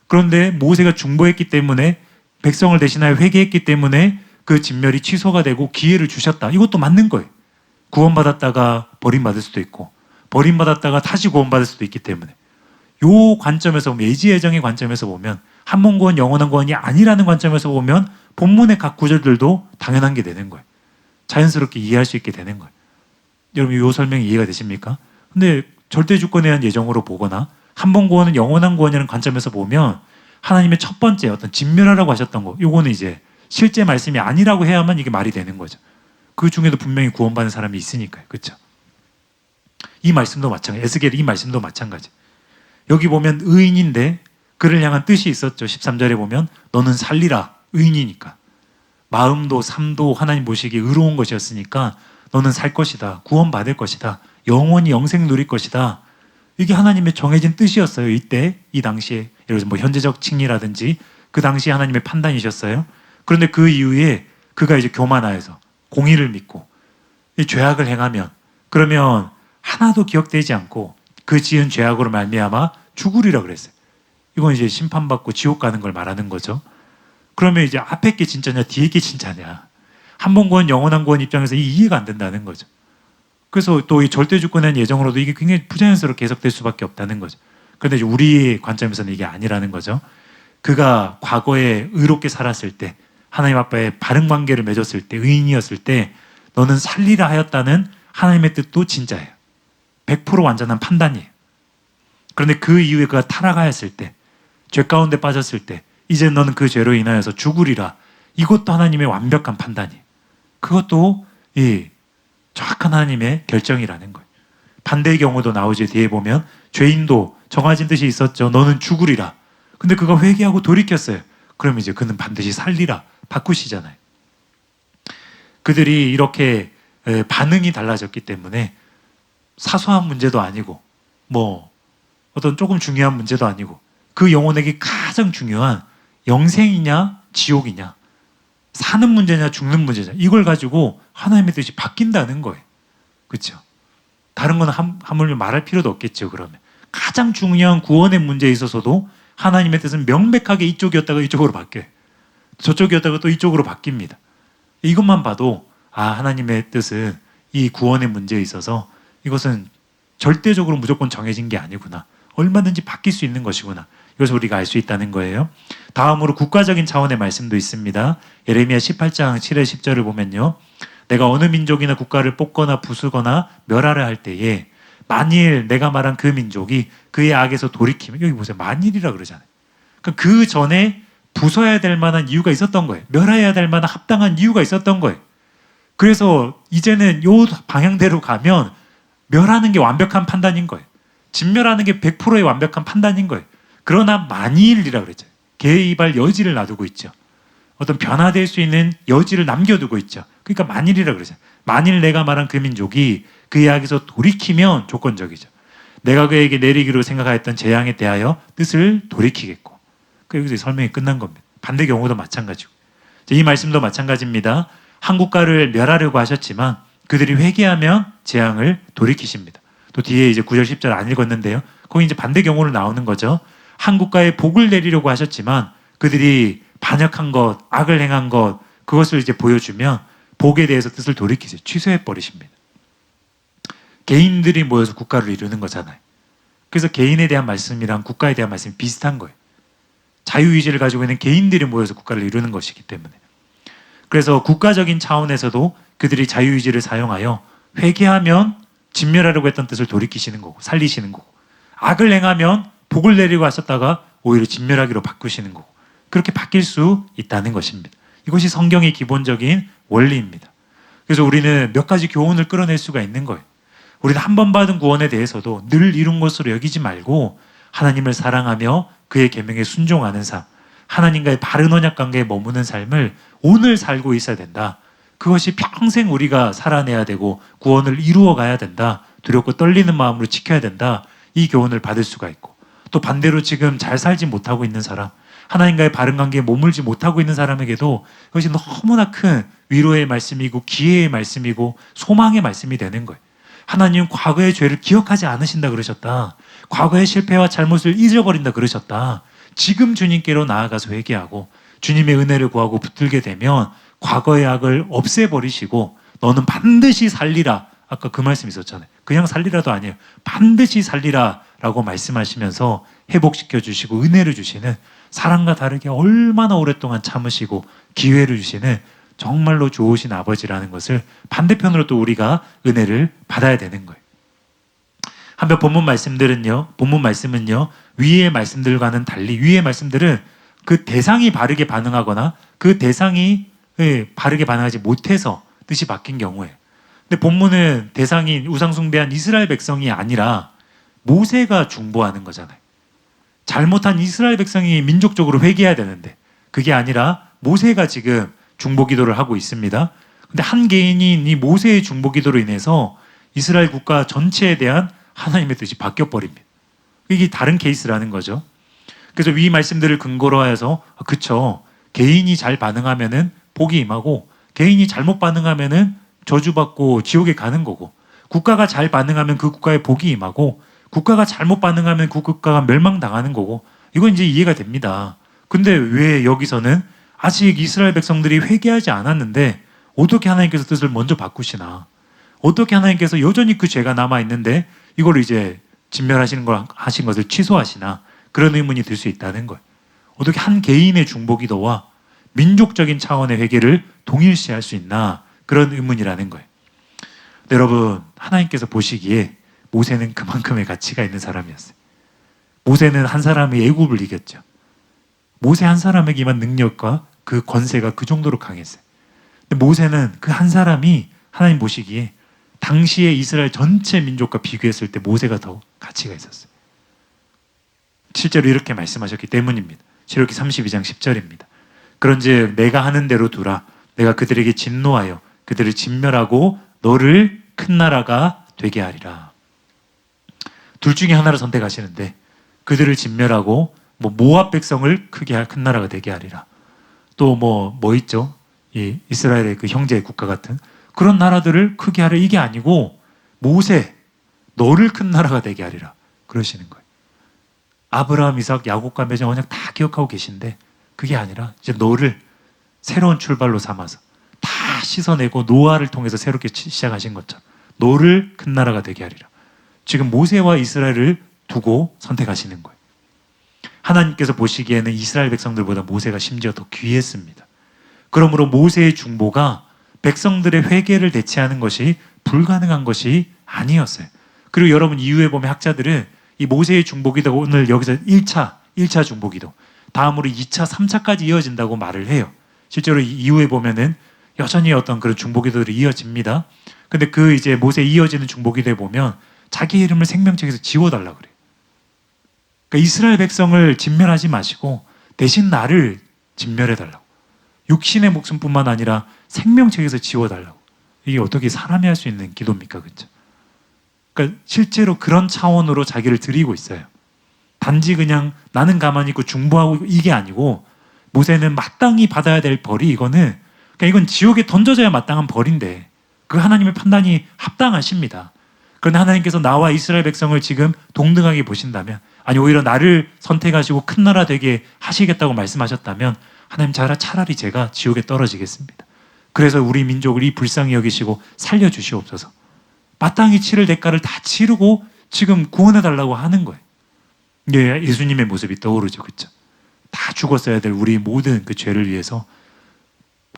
그런데 모세가 중보했기 때문에 백성을 대신하여 회개했기 때문에 그 진멸이 취소가 되고 기회를 주셨다. 이것도 맞는 거예요. 구원받았다가 버림받을 수도 있고 버림받았다가 다시 구원받을 수도 있기 때문에 이 관점에서 보면 예지 예정의 관점에서 보면 한 번 구원 영원한 구원이 아니라는 관점에서 보면 본문의 각 구절들도 당연한 게 되는 거예요. 자연스럽게 이해할 수 있게 되는 거예요. 여러분 이 설명이 이해가 되십니까? 근데 절대 주권에 대한 예정으로 보거나 한 번 구원은 영원한 구원이라는 관점에서 보면 하나님의 첫 번째 어떤 진멸하라고 하셨던 거 요거는 이제 실제 말씀이 아니라고 해야만 이게 말이 되는 거죠. 그 중에도 분명히 구원받는 사람이 있으니까요. 그렇죠? 이 말씀도 마찬가지. 에스겔 이 말씀도 마찬가지. 여기 보면 의인인데 그를 향한 뜻이 있었죠. 13절에 보면 너는 살리라. 의인이니까. 마음도 삶도 하나님 보시기에 의로운 것이었으니까 너는 살 것이다. 구원받을 것이다. 영원히 영생 누릴 것이다. 이게 하나님의 정해진 뜻이었어요. 이때 이 당시에 예를 들어서 뭐 현재적 칭의라든지 그 당시 하나님의 판단이셨어요. 그런데 그 이후에 그가 이제 교만하여서 공의를 믿고 이 죄악을 행하면 그러면 하나도 기억되지 않고 그 지은 죄악으로 말미암아 죽으리라 그랬어요. 이건 이제 심판받고 지옥 가는 걸 말하는 거죠. 그러면 이제 앞에 게 진짜냐 뒤에 게 진짜냐. 한 번 구원 영원한 구원 입장에서 이해가 안 된다는 거죠. 그래서 또 이 절대주권의 예정으로도 이게 굉장히 부자연스럽게 해석될 수밖에 없다는 거죠. 그런데 이제 우리 관점에서는 이게 아니라는 거죠. 그가 과거에 의롭게 살았을 때 하나님 아빠의 바른 관계를 맺었을 때 의인이었을 때 너는 살리라 하였다는 하나님의 뜻도 진짜예요. 100% 완전한 판단이에요. 그런데 그 이후에 그가 타락하였을 때 죄 가운데 빠졌을 때 이제 너는 그 죄로 인하여서 죽으리라. 이것도 하나님의 완벽한 판단이에요. 그것도 이 정확한 하나님의 결정이라는 거예요. 반대의 경우도 나오지. 뒤에 보면 죄인도 정해진 뜻이 있었죠. 너는 죽으리라. 근데 그가 회개하고 돌이켰어요. 그럼 이제 그는 반드시 살리라. 바꾸시잖아요. 그들이 이렇게 반응이 달라졌기 때문에 사소한 문제도 아니고 뭐 어떤 조금 중요한 문제도 아니고 그 영혼에게 가장 중요한 영생이냐 지옥이냐 사는 문제냐 죽는 문제냐 이걸 가지고 하나님의 뜻이 바뀐다는 거예요. 그렇죠? 다른 건 하물며 말할 필요도 없겠죠. 그러면 가장 중요한 구원의 문제에 있어서도 하나님의 뜻은 명백하게 이쪽이었다가 이쪽으로 바뀌어요. 저쪽이었다가 또 이쪽으로 바뀝니다. 이것만 봐도 하나님의 뜻은 이 구원의 문제에 있어서 이것은 절대적으로 무조건 정해진 게 아니구나. 얼마든지 바뀔 수 있는 것이구나. 이것을 우리가 알 수 있다는 거예요. 다음으로 국가적인 차원의 말씀도 있습니다. 예레미야 18장 7절 10절을 보면요. 내가 어느 민족이나 국가를 뽑거나 부수거나 멸하려 할 때에 만일 내가 말한 그 민족이 그의 악에서 돌이키면 여기 보세요. 만일이라 그러잖아요. 그러니까 그 전에 부숴야 될 만한 이유가 있었던 거예요. 멸해야 될 만한 합당한 이유가 있었던 거예요. 그래서 이제는 이 방향대로 가면 멸하는 게 완벽한 판단인 거예요. 진멸하는 게 100%의 완벽한 판단인 거예요. 그러나 만일이라 그랬죠. 개입할 여지를 놔두고 있죠. 어떤 변화될 수 있는 여지를 남겨두고 있죠. 그러니까 만일이라 그러죠. 만일 내가 말한 그 민족이 그의 악에서 돌이키면 조건적이죠. 내가 그에게 내리기로 생각하였던 재앙에 대하여 뜻을 돌이키겠고. 여기서 설명이 끝난 겁니다. 반대 경우도 마찬가지고. 이 말씀도 마찬가지입니다. 한 국가를 멸하려고 하셨지만 그들이 회개하면 재앙을 돌이키십니다. 또 뒤에 이제 9절 10절 안 읽었는데요. 거기 이제 반대 경우로 나오는 거죠. 한 국가에 복을 내리려고 하셨지만 그들이 반역한 것, 악을 행한 것 그것을 이제 보여주면 복에 대해서 뜻을 돌이키세요. 취소해 버리십니다. 개인들이 모여서 국가를 이루는 거잖아요. 그래서 개인에 대한 말씀이랑 국가에 대한 말씀이 비슷한 거예요. 자유의지를 가지고 있는 개인들이 모여서 국가를 이루는 것이기 때문에. 그래서 국가적인 차원에서도 그들이 자유의지를 사용하여 회개하면 진멸하려고 했던 뜻을 돌이키시는 거고 살리시는 거고 악을 행하면 복을 내리고 하셨다가 오히려 진멸하기로 바꾸시는 거고 그렇게 바뀔 수 있다는 것입니다. 이것이 성경의 기본적인 원리입니다. 그래서 우리는 몇 가지 교훈을 끌어낼 수가 있는 거예요. 우리는 한 번 받은 구원에 대해서도 늘 이룬 것으로 여기지 말고 하나님을 사랑하며 그의 계명에 순종하는 삶, 하나님과의 바른 언약 관계에 머무는 삶을 오늘 살고 있어야 된다. 그것이 평생 우리가 살아내야 되고 구원을 이루어 가야 된다. 두렵고 떨리는 마음으로 지켜야 된다. 이 교훈을 받을 수가 있고 또 반대로 지금 잘 살지 못하고 있는 사람, 하나님과의 바른 관계에 머물지 못하고 있는 사람에게도 그것이 너무나 큰 위로의 말씀이고 기회의 말씀이고 소망의 말씀이 되는 거예요. 하나님은 과거의 죄를 기억하지 않으신다 그러셨다. 과거의 실패와 잘못을 잊어버린다 그러셨다. 지금 주님께로 나아가서 회개하고 주님의 은혜를 구하고 붙들게 되면 과거의 악을 없애버리시고 너는 반드시 살리라. 아까 그 말씀 있었잖아요. 그냥 살리라도 아니에요. 반드시 살리라 라고 말씀하시면서 회복시켜 주시고 은혜를 주시는 사랑과 다르게 얼마나 오랫동안 참으시고 기회를 주시는 정말로 좋으신 아버지라는 것을 반대편으로 또 우리가 은혜를 받아야 되는 거예요. 한편 본문 말씀은요 위의 말씀들과는 달리 위의 말씀들은 그 대상이 바르게 반응하거나 그 대상이 바르게 반응하지 못해서 뜻이 바뀐 경우에 근데 본문은 대상이 우상숭배한 이스라엘 백성이 아니라 모세가 중보하는 거잖아요. 잘못한 이스라엘 백성이 민족적으로 회개해야 되는데 그게 아니라 모세가 지금 중보기도를 하고 있습니다. 근데 한 개인이 이 모세의 중보기도로 인해서 이스라엘 국가 전체에 대한 하나님의 뜻이 바뀌어버립니다. 이게 다른 케이스라는 거죠. 그래서 위 말씀들을 근거로 하여서 그쵸, 개인이 잘 반응하면은 복이 임하고 개인이 잘못 반응하면은 저주받고 지옥에 가는 거고, 국가가 잘 반응하면 그 국가에 복이 임하고 국가가 잘못 반응하면 그 국가가 멸망당하는 거고, 이건 이제 이해가 됩니다. 근데 왜 여기서는 아직 이스라엘 백성들이 회개하지 않았는데 어떻게 하나님께서 뜻을 먼저 바꾸시나? 어떻게 하나님께서 여전히 그 죄가 남아있는데 이걸 이제 진멸하시는 걸 하신 것을 취소하시나? 그런 의문이 들 수 있다는 거예요. 어떻게 한 개인의 중보기도와 민족적인 차원의 회개를 동일시할 수 있나? 그런 의문이라는 거예요. 근데 여러분, 하나님께서 보시기에 모세는 그만큼의 가치가 있는 사람이었어요. 모세는 한 사람의 애굽을 이겼죠. 모세 한 사람에게만 능력과 그 권세가 그 정도로 강했어요. 근데 모세는 그 한 사람이 하나님 보시기에 당시에 이스라엘 전체 민족과 비교했을 때 모세가 더 가치가 있었어요. 실제로 이렇게 말씀하셨기 때문입니다. 출애굽기 32장 10절입니다. 그런즉 내가 하는 대로 두라. 내가 그들에게 진노하여 그들을 진멸하고 너를 큰 나라가 되게 하리라. 둘 중에 하나를 선택하시는데 그들을 진멸하고 모압 백성을 큰 나라가 되게 하리라. 또 뭐 있죠? 이 이스라엘의 그 형제 국가 같은 그런 나라들을 크게 하려, 이게 아니고 모세 너를 큰 나라가 되게 하리라 그러시는 거예요. 아브라함, 이삭, 야곱과 맺은 언약 다 기억하고 계신데 그게 아니라 이제 너를 새로운 출발로 삼아서 다 씻어내고 노아를 통해서 새롭게 시작하신 것처럼 너를 큰 나라가 되게 하리라. 지금 모세와 이스라엘을 두고 선택하시는 거예요. 하나님께서 보시기에는 이스라엘 백성들보다 모세가 심지어 더 귀했습니다. 그러므로 모세의 중보가 백성들의 회개를 대체하는 것이 불가능한 것이 아니었어요. 그리고 여러분 이후에 보면 학자들은 이 모세의 중보기도 오늘 여기서 1차 중보기도, 다음으로 2차, 3차까지 이어진다고 말을 해요. 실제로 이후에 보면은 여전히 어떤 그런 중보기도들이 이어집니다. 근데 그 이제 모세 이어지는 중보기도에 보면 자기 이름을 생명책에서 지워달라고 그래요. 그러니까 이스라엘 백성을 진멸하지 마시고 대신 나를 진멸해달라고. 육신의 목숨뿐만 아니라 생명책에서 지워달라고. 이게 어떻게 사람이 할 수 있는 기도입니까? 그렇죠? 그러니까 실제로 그런 차원으로 자기를 드리고 있어요. 단지 그냥 나는 가만히 있고 중보하고 이게 아니고 모세는 마땅히 받아야 될 벌이 이거는 그러니까 이건 지옥에 던져져야 마땅한 벌인데 그 하나님의 판단이 합당하십니다. 그런데 하나님께서 나와 이스라엘 백성을 지금 동등하게 보신다면, 아니 오히려 나를 선택하시고 큰 나라 되게 하시겠다고 말씀하셨다면 하나님 차라리 제가 지옥에 떨어지겠습니다. 그래서 우리 민족을 이 불쌍히 여기시고 살려주시옵소서. 마땅히 치를 대가를 다 치르고 지금 구원해달라고 하는 거예요. 이게 예수님의 모습이 떠오르죠. 그렇죠? 다 죽었어야 될 우리 모든 그 죄를 위해서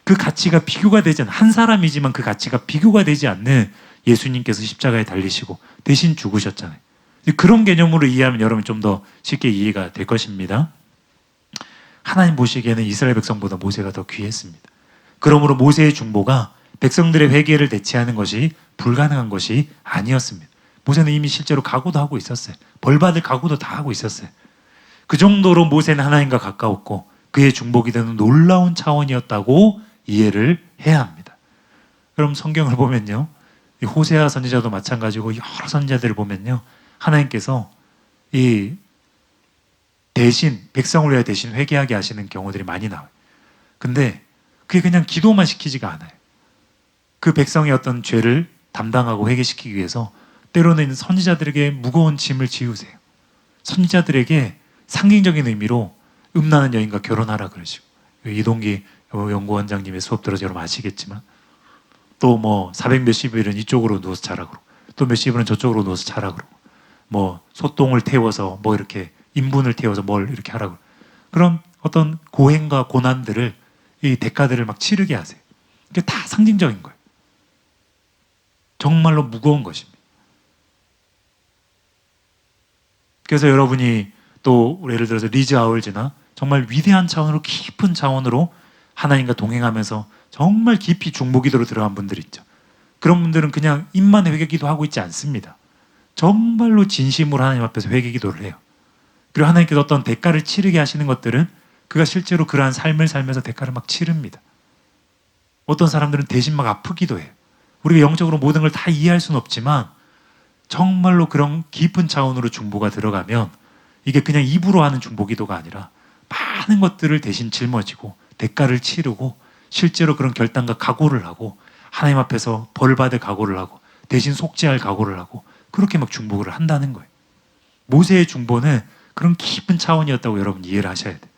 그 가치가 비교가 되지 않는, 한 사람이지만 그 가치가 비교가 되지 않는 예수님께서 십자가에 달리시고 대신 죽으셨잖아요. 그런 개념으로 이해하면 여러분 좀 더 쉽게 이해가 될 것입니다. 하나님 보시기에는 이스라엘 백성보다 모세가 더 귀했습니다. 그러므로 모세의 중보가 백성들의 회개를 대체하는 것이 불가능한 것이 아니었습니다. 모세는 이미 실제로 각오도 하고 있었어요. 벌받을 각오도 다 하고 있었어요. 그 정도로 모세는 하나님과 가까웠고 그의 중보기도는 놀라운 차원이었다고 이해를 해야 합니다. 그럼 성경을 보면요, 호세아 선지자도 마찬가지고 여러 선지자들을 보면요, 하나님께서 이 대신 백성을 위해 대신 회개하게 하시는 경우들이 많이 나와요. 근데 그게 그냥 기도만 시키지가 않아요. 그 백성의 어떤 죄를 담당하고 회개시키기 위해서 때로는 선지자들에게 무거운 짐을 지우세요. 선지자들에게 상징적인 의미로 음란한 여인과 결혼하라 그러시고, 이동기 연구원장님의 수업 들어서 여러분 아시겠지만 또 400 몇십 일은 이쪽으로 누워서 자라 그러고 또 몇십 일은 저쪽으로 누워서 자라 그러고 소똥을 태워서 이렇게 인분을 태워서 뭘 이렇게 하라고. 그런 어떤 고행과 고난들을, 이 대가들을 막 치르게 하세요. 이게 다 상징적인 거예요. 정말로 무거운 것입니다. 그래서 여러분이 또 예를 들어서 리즈 아울즈나 정말 위대한 차원으로, 깊은 차원으로 하나님과 동행하면서 정말 깊이 중보기도로 들어간 분들 있죠. 그런 분들은 그냥 입만 회개기도 하고 있지 않습니다. 정말로 진심으로 하나님 앞에서 회개기도를 해요. 그리고 하나님께서 어떤 대가를 치르게 하시는 것들은 그가 실제로 그러한 삶을 살면서 대가를 막 치릅니다. 어떤 사람들은 대신 막 아프기도 해요. 우리가 영적으로 모든 걸 다 이해할 수는 없지만 정말로 그런 깊은 차원으로 중보가 들어가면 이게 그냥 입으로 하는 중보기도가 아니라 많은 것들을 대신 짊어지고 대가를 치르고 실제로 그런 결단과 각오를 하고 하나님 앞에서 벌받을 각오를 하고 대신 속죄할 각오를 하고 그렇게 막 중보를 한다는 거예요. 모세의 중보는 그런 깊은 차원이었다고 여러분 이해를 하셔야 돼요.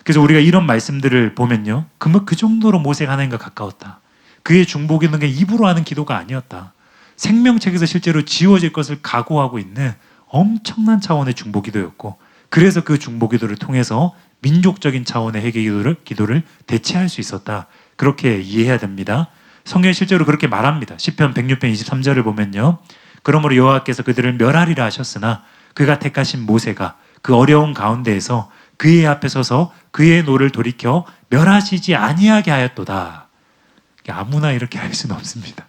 그래서 우리가 이런 말씀들을 보면요, 그 정도로 모세가 하나님과 가까웠다. 그의 중보기도는 그냥 입으로 하는 기도가 아니었다. 생명책에서 실제로 지워질 것을 각오하고 있는 엄청난 차원의 중보기도였고, 그래서 그 중보기도를 통해서 민족적인 차원의 회개기도를 대체할 수 있었다. 그렇게 이해해야 됩니다. 성경이 실제로 그렇게 말합니다. 시편 106편 23절을 보면요, 그러므로 여호와께서 그들을 멸하리라 하셨으나 그가 택하신 모세가 그 어려운 가운데에서 그의 앞에 서서 그의 노를 돌이켜 멸하시지 아니하게 하였도다. 아무나 이렇게 할 수는 없습니다.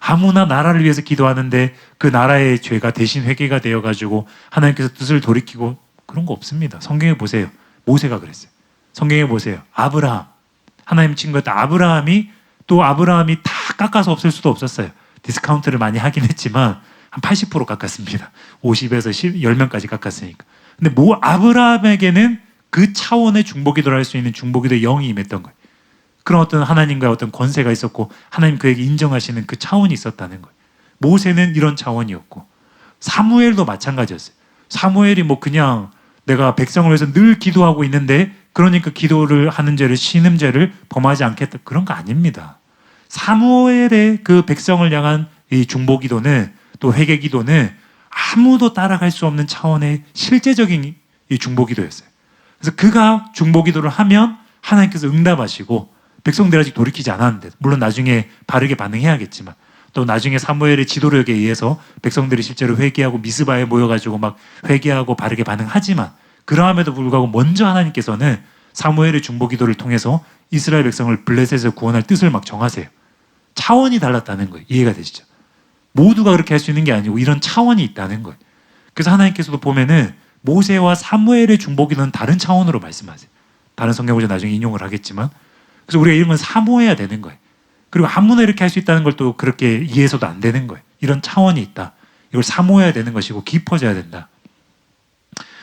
아무나 나라를 위해서 기도하는데 그 나라의 죄가 대신 회개가 되어가지고 하나님께서 뜻을 돌이키고 그런 거 없습니다. 성경에 보세요. 모세가 그랬어요. 성경에 보세요. 아브라함. 하나님 친구였던 아브라함이 다 깎아서 없앨 수도 없었어요. 디스카운트를 많이 하긴 했지만 한 80% 깎았습니다. 50에서 10명까지 깎았으니까. 근데 아브라함에게는 그 차원의 중보기도를 할 수 있는 중보기도의 영이 임했던 거예요. 그런 어떤 하나님과의 어떤 권세가 있었고 하나님 그에게 인정하시는 그 차원이 있었다는 거예요. 모세는 이런 차원이었고 사무엘도 마찬가지였어요. 사무엘이 그냥 내가 백성을 위해서 늘 기도하고 있는데 그러니까 기도를 하는 죄를 신음죄를 범하지 않겠다 그런 거 아닙니다. 사무엘의 그 백성을 향한 이 중보기도는 또 회개기도는 아무도 따라갈 수 없는 차원의 실제적인 이 중보기도였어요. 그래서 그가 중보기도를 하면 하나님께서 응답하시고 백성들 아직 돌이키지 않았는데 물론 나중에 바르게 반응해야겠지만 또 나중에 사무엘의 지도력에 의해서 백성들이 실제로 회개하고 미스바에 모여가지고 막 회개하고 바르게 반응하지만 그러함에도 불구하고 먼저 하나님께서는 사무엘의 중보기도를 통해서 이스라엘 백성을 블레셋에서 구원할 뜻을 막 정하세요. 차원이 달랐다는 거예요. 이해가 되시죠? 모두가 그렇게 할 수 있는 게 아니고 이런 차원이 있다는 거예요. 그래서 하나님께서도 보면은 모세와 사무엘의 중보기도는 다른 차원으로 말씀하세요. 다른 성경을 나중에 인용을 하겠지만 그래서 우리가 이런 건 사모해야 되는 거예요. 그리고 아무나 이렇게 할 수 있다는 걸 또 그렇게 이해해서도 안 되는 거예요. 이런 차원이 있다. 이걸 사모해야 되는 것이고 깊어져야 된다.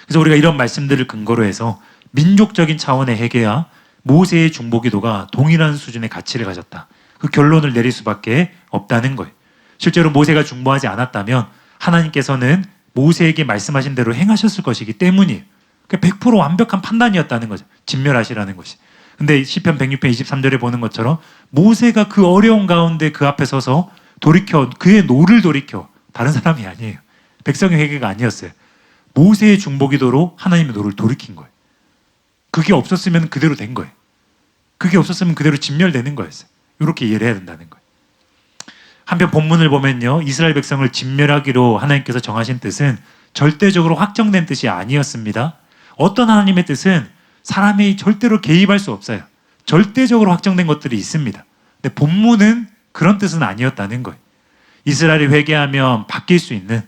그래서 우리가 이런 말씀들을 근거로 해서 민족적인 차원의 회개와 모세의 중보기도가 동일한 수준의 가치를 가졌다. 그 결론을 내릴 수밖에 없다는 거예요. 실제로 모세가 중보하지 않았다면 하나님께서는 모세에게 말씀하신 대로 행하셨을 것이기 때문이에요. 100% 완벽한 판단이었다는 거죠. 진멸하시라는 것이. 근데 시편 106편 23절에 보는 것처럼 모세가 그 어려운 가운데 그 앞에 서서 그의 노를 돌이켜 다른 사람이 아니에요. 백성의 회개가 아니었어요. 모세의 중보기도로 하나님의 노를 돌이킨 거예요. 그게 없었으면 그대로 된 거예요. 그게 없었으면 그대로 진멸되는 거였어요. 이렇게 이해를 해야 된다는 거예요. 한편 본문을 보면요, 이스라엘 백성을 진멸하기로 하나님께서 정하신 뜻은 절대적으로 확정된 뜻이 아니었습니다. 어떤 하나님의 뜻은 사람이 절대로 개입할 수 없어요. 절대적으로 확정된 것들이 있습니다. 근데 본문은 그런 뜻은 아니었다는 거예요. 이스라엘이 회개하면 바뀔 수 있는,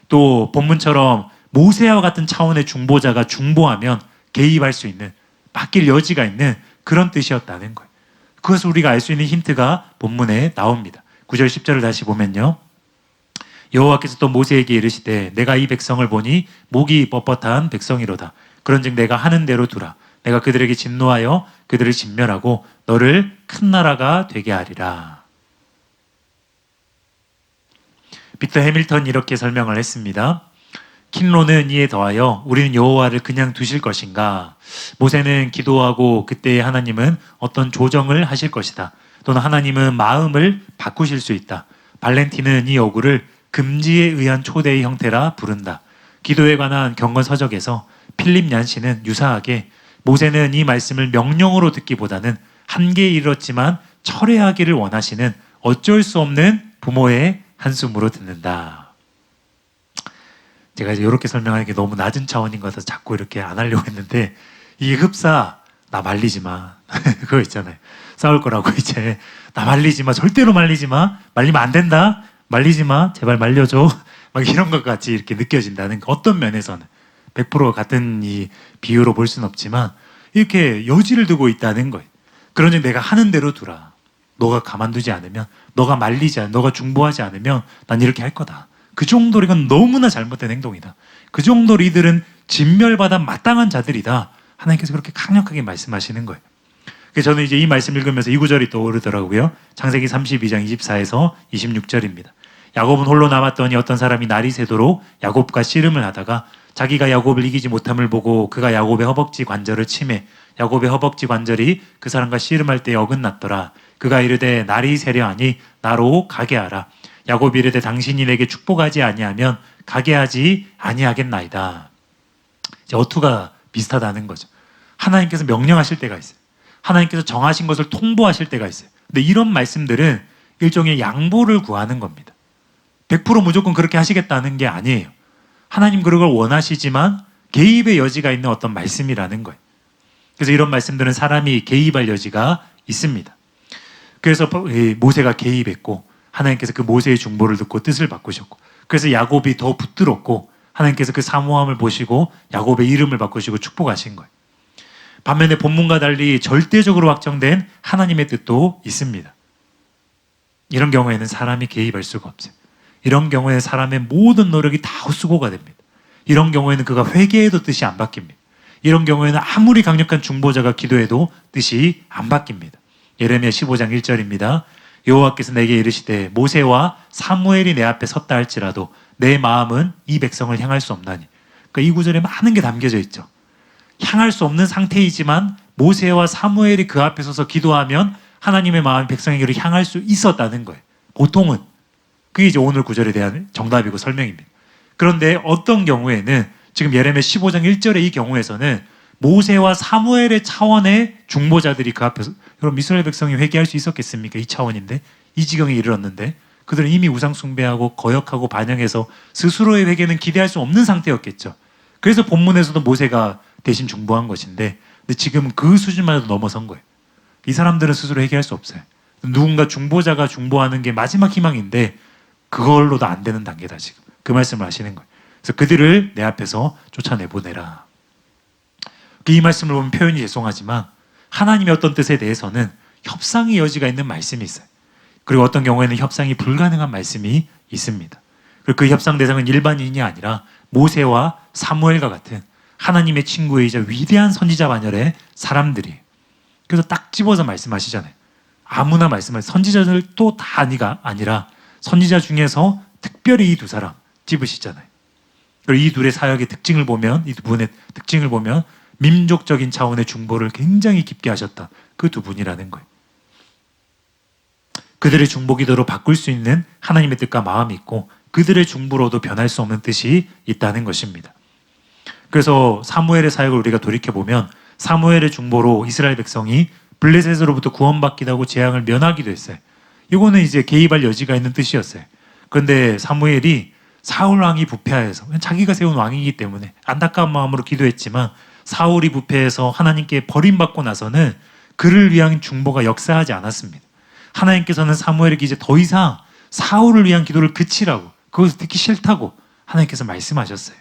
또 본문처럼 모세와 같은 차원의 중보자가 중보하면 개입할 수 있는, 바뀔 여지가 있는 그런 뜻이었다는 거예요. 그것을 우리가 알 수 있는 힌트가 본문에 나옵니다. 9절 10절을 다시 보면요, 여호와께서 또 모세에게 이르시되 내가 이 백성을 보니 목이 뻣뻣한 백성이로다. 그런즉 내가 하는 대로 두라. 내가 그들에게 진노하여 그들을 진멸하고 너를 큰 나라가 되게 하리라. 빅터 해밀턴이 이렇게 설명을 했습니다. 킨로는 이에 더하여 우리는 여호와를 그냥 두실 것인가? 모세는 기도하고 그때 하나님은 어떤 조정을 하실 것이다. 또는 하나님은 마음을 바꾸실 수 있다. 발렌티는 이 어구를 금지에 의한 초대의 형태라 부른다. 기도에 관한 경건 서적에서 필립 얀시는 유사하게 모세는 이 말씀을 명령으로 듣기보다는 한계에 이르렀지만 철회하기를 원하시는 어쩔 수 없는 부모의 한숨으로 듣는다. 제가 이제 이렇게 설명하는 게 너무 낮은 차원인 것 같아서 자꾸 이렇게 안 하려고 했는데, 이 흡사 나 말리지 마 그거 있잖아요. 싸울 거라고 이제 나 말리지 마, 절대로 말리지 마, 말리면 안 된다, 말리지 마, 제발 말려줘 막 이런 것 같이 이렇게 느껴진다는 거. 어떤 면에서는 100% 같은 이 비유로 볼 수는 없지만 이렇게 여지를 두고 있다는 거예요. 그러니 내가 하는 대로 두라. 너가 가만두지 않으면, 너가 말리지 않으면, 너가 중보하지 않으면 난 이렇게 할 거다. 그 정도로 이건 너무나 잘못된 행동이다. 그 정도로 이들은 진멸받아 마땅한 자들이다. 하나님께서 그렇게 강력하게 말씀하시는 거예요. 그래서 저는 이제 이 말씀 읽으면서 이 구절이 떠오르더라고요. 창세기 32장 24에서 26절입니다. 야곱은 홀로 남았더니 어떤 사람이 날이 새도록 야곱과 씨름을 하다가 자기가 야곱을 이기지 못함을 보고 그가 야곱의 허벅지 관절을 치매 야곱의 허벅지 관절이 그 사람과 씨름할 때에 어긋났더라. 그가 이르되 날이 새려 하니 나로 가게 하라. 야곱이 이르되 당신이 내게 축복하지 아니하면 가게 하지 아니하겠나이다. 이제 어투가 비슷하다는 거죠. 하나님께서 명령하실 때가 있어요. 하나님께서 정하신 것을 통보하실 때가 있어요. 근데 이런 말씀들은 일종의 양보를 구하는 겁니다. 100% 무조건 그렇게 하시겠다는 게 아니에요. 하나님 그걸 원하시지만 개입의 여지가 있는 어떤 말씀이라는 거예요. 그래서 이런 말씀들은 사람이 개입할 여지가 있습니다. 그래서 모세가 개입했고 하나님께서 그 모세의 중보를 듣고 뜻을 바꾸셨고 그래서 야곱이 더 붙들었고 하나님께서 그 사모함을 보시고 야곱의 이름을 바꾸시고 축복하신 거예요. 반면에 본문과 달리 절대적으로 확정된 하나님의 뜻도 있습니다. 이런 경우에는 사람이 개입할 수가 없어요. 이런 경우에는 사람의 모든 노력이 다 헛수고가 됩니다. 이런 경우에는 그가 회개해도 뜻이 안 바뀝니다. 이런 경우에는 아무리 강력한 중보자가 기도해도 뜻이 안 바뀝니다. 예레미야 15장 1절입니다. 여호와께서 내게 이르시되 모세와 사무엘이 내 앞에 섰다 할지라도 내 마음은 이 백성을 향할 수 없나니. 그러니까 이 구절에 많은 게 담겨져 있죠. 향할 수 없는 상태이지만 모세와 사무엘이 그 앞에 서서 기도하면 하나님의 마음이 백성에게로 향할 수 있었다는 거예요. 보통은. 그게 이제 오늘 구절에 대한 정답이고 설명입니다. 그런데 어떤 경우에는 지금 예레미야 15장 1절의 이 경우에서는 모세와 사무엘의 차원의 중보자들이 그 앞에서 여러분 이스라엘 백성이 회개할 수 있었겠습니까? 이 차원인데 이 지경에 이르렀는데 그들은 이미 우상 숭배하고 거역하고 반영해서 스스로의 회개는 기대할 수 없는 상태였겠죠. 그래서 본문에서도 모세가 대신 중보한 것인데 근데 지금 그 수준만 해도 넘어선 거예요. 이 사람들은 스스로 회개할 수 없어요. 누군가 중보자가 중보하는 게 마지막 희망인데 그걸로도 안 되는 단계다 지금. 그 말씀을 하시는 거예요. 그래서 그들을 내 앞에서 쫓아내보내라. 이 말씀을 보면 표현이 죄송하지만 하나님의 어떤 뜻에 대해서는 협상의 여지가 있는 말씀이 있어요. 그리고 어떤 경우에는 협상이 불가능한 말씀이 있습니다. 그리고 그 협상 대상은 일반인이 아니라 모세와 사무엘과 같은 하나님의 친구이자 위대한 선지자 반열의 사람들이. 그래서 딱 집어서 말씀하시잖아요. 아무나 말씀하세요. 선지자들도 다 아니라 선지자 중에서 특별히 이 두 사람 집으시잖아요. 그리고 이 둘의 사역의 특징을 보면 이 두 분의 특징을 보면 민족적인 차원의 중보를 굉장히 깊게 하셨다. 그 두 분이라는 거예요. 그들의 중보 기도로 바꿀 수 있는 하나님의 뜻과 마음이 있고 그들의 중보로도 변할 수 없는 뜻이 있다는 것입니다. 그래서 사무엘의 사역을 우리가 돌이켜보면 사무엘의 중보로 이스라엘 백성이 블레셋으로부터 구원받기도 하고 재앙을 면하기도 했어요. 이거는 이제 개입할 여지가 있는 뜻이었어요. 그런데 사무엘이 사울 왕이 부패하여서 자기가 세운 왕이기 때문에 안타까운 마음으로 기도했지만 사울이 부패해서 하나님께 버림받고 나서는 그를 위한 중보가 역사하지 않았습니다. 하나님께서는 사무엘에게 이제 더 이상 사울을 위한 기도를 그치라고 그것을 듣기 싫다고 하나님께서 말씀하셨어요.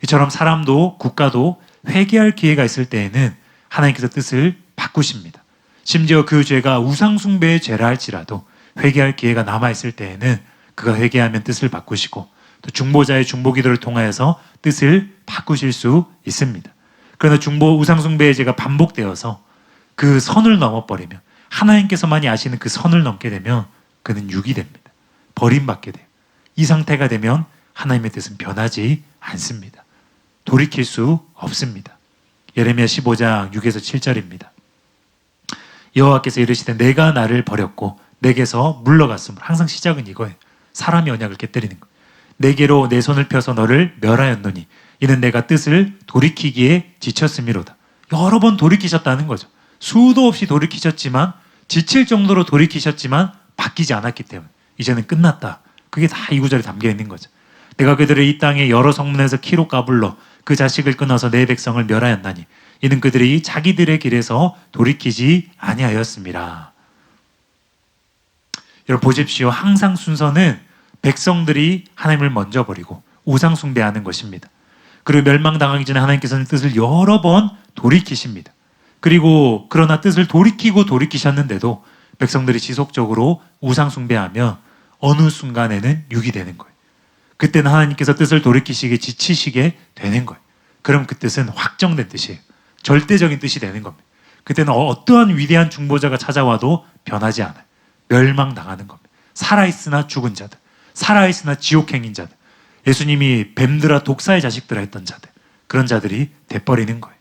이처럼 사람도 국가도 회개할 기회가 있을 때에는 하나님께서 뜻을 바꾸십니다. 심지어 그 죄가 우상숭배의 죄라 할지라도 회개할 기회가 남아있을 때에는 그가 회개하면 뜻을 바꾸시고 또 중보자의 중보기도를 통하여서 뜻을 바꾸실 수 있습니다. 그러나 우상숭배의 죄가 반복되어서 그 선을 넘어버리면 하나님께서만이 아시는 그 선을 넘게 되면 그는 육이 됩니다. 버림받게 돼요. 이 상태가 되면 하나님의 뜻은 변하지 않습니다. 돌이킬 수 없습니다. 예레미야 15장 6에서 7절입니다. 여호와께서 이르시되 내가 나를 버렸고 내게서 물러갔으므로 항상 시작은 이거예요. 사람이 언약을 깨뜨리는 거예요. 내게로 내 손을 펴서 너를 멸하였노니 이는 내가 뜻을 돌이키기에 지쳤음이로다. 여러 번 돌이키셨다는 거죠. 수도 없이 돌이키셨지만 지칠 정도로 돌이키셨지만 바뀌지 않았기 때문에 이제는 끝났다. 그게 다 이 구절에 담겨 있는 거죠. 내가 그들을 이 땅의 여러 성문에서 키로 까불러 그 자식을 끊어서 내 백성을 멸하였나니 이는 그들이 자기들의 길에서 돌이키지 아니하였습니다. 여러분 보십시오. 항상 순서는 백성들이 하나님을 먼저 버리고 우상 숭배하는 것입니다. 그리고 멸망당하기 전에 하나님께서는 뜻을 여러 번 돌이키십니다. 그리고 그러나 뜻을 돌이키고 돌이키셨는데도 백성들이 지속적으로 우상 숭배하며 어느 순간에는 육이 되는 거예요. 그때는 하나님께서 뜻을 돌이키시게 지치시게 되는 거예요. 그럼 그 뜻은 확정된 뜻이에요. 절대적인 뜻이 되는 겁니다. 그때는 어떠한 위대한 중보자가 찾아와도 변하지 않아요. 멸망당하는 겁니다. 살아있으나 죽은 자들, 살아있으나 지옥행인 자들, 예수님이 뱀들아 독사의 자식들아 했던 자들, 그런 자들이 돼버리는 거예요.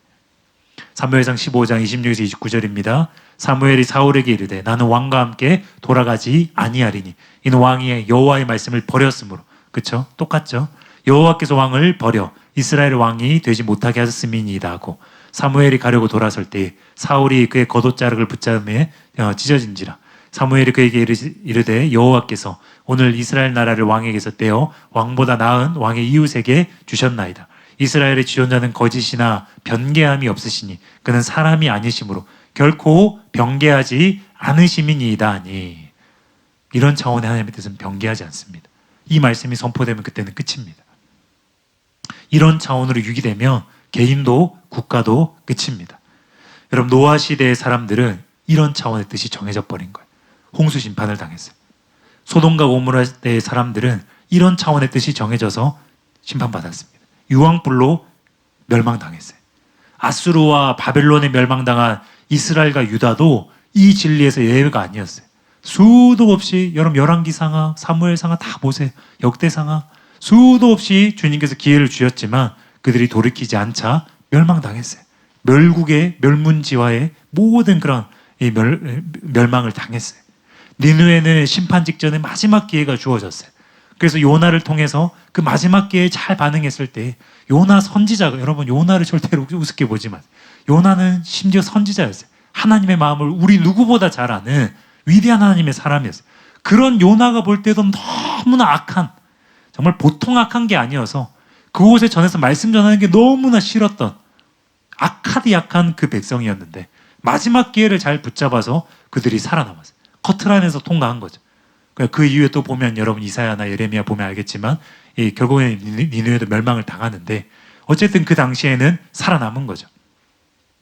사무엘상 15장 26에서 29절입니다. 사무엘이 사울에게 이르되 나는 왕과 함께 돌아가지 아니하리니 이는 왕이 여호와의 말씀을 버렸으므로. 그렇죠? 똑같죠? 여호와께서 왕을 버려 이스라엘 왕이 되지 못하게 하셨음이니이다 하고, 사무엘이 가려고 돌아설 때 사울이 그의 겉옷자락을 붙잡음에 찢어진지라. 사무엘이 그에게 이르되 여호와께서 오늘 이스라엘 나라를 왕에게서 떼어 왕보다 나은 왕의 이웃에게 주셨나이다. 이스라엘의 지존자는 거짓이나 변개함이 없으시니 그는 사람이 아니시므로 결코 변개하지 않으심이니이다 하니. 이런 차원의 하나님의 뜻은 변개하지 않습니다. 이 말씀이 선포되면 그때는 끝입니다. 이런 차원으로 유기되면 개인도 국가도 끝입니다. 여러분, 노아 시대의 사람들은 이런 차원의 뜻이 정해져 버린 거예요. 홍수 심판을 당했어요. 소돔과 고모라 때의 사람들은 이런 차원의 뜻이 정해져서 심판받았습니다. 유황불로 멸망당했어요. 아수르와 바벨론에 멸망당한 이스라엘과 유다도 이 진리에서 예외가 아니었어요. 수도 없이, 여러분 열왕기상하, 사무엘상하 다 보세요. 역대상하 수도 없이 주님께서 기회를 주셨지만 그들이 돌이키지 않자 멸망당했어요. 멸국의 멸문지화의 모든 그런 멸망을 당했어요. 니느웨는 심판 직전에 마지막 기회가 주어졌어요. 그래서 요나를 통해서 그 마지막 기회에 잘 반응했을 때, 요나 선지자가, 여러분 요나를 절대로 우습게 보지 마세요. 요나는 심지어 선지자였어요. 하나님의 마음을 우리 누구보다 잘 아는 위대한 하나님의 사람이었어요. 그런 요나가 볼 때도 너무나 악한, 정말 보통 악한 게 아니어서 그곳에 전해서 말씀 전하는 게 너무나 싫었던 악하디 악한 그 백성이었는데 마지막 기회를 잘 붙잡아서 그들이 살아남았어요. 커트라인에서 통과한 거죠. 그 이후에 또 보면 여러분 이사야나 예레미야 보면 알겠지만 결국에는 니느웨도 멸망을 당하는데 어쨌든 그 당시에는 살아남은 거죠.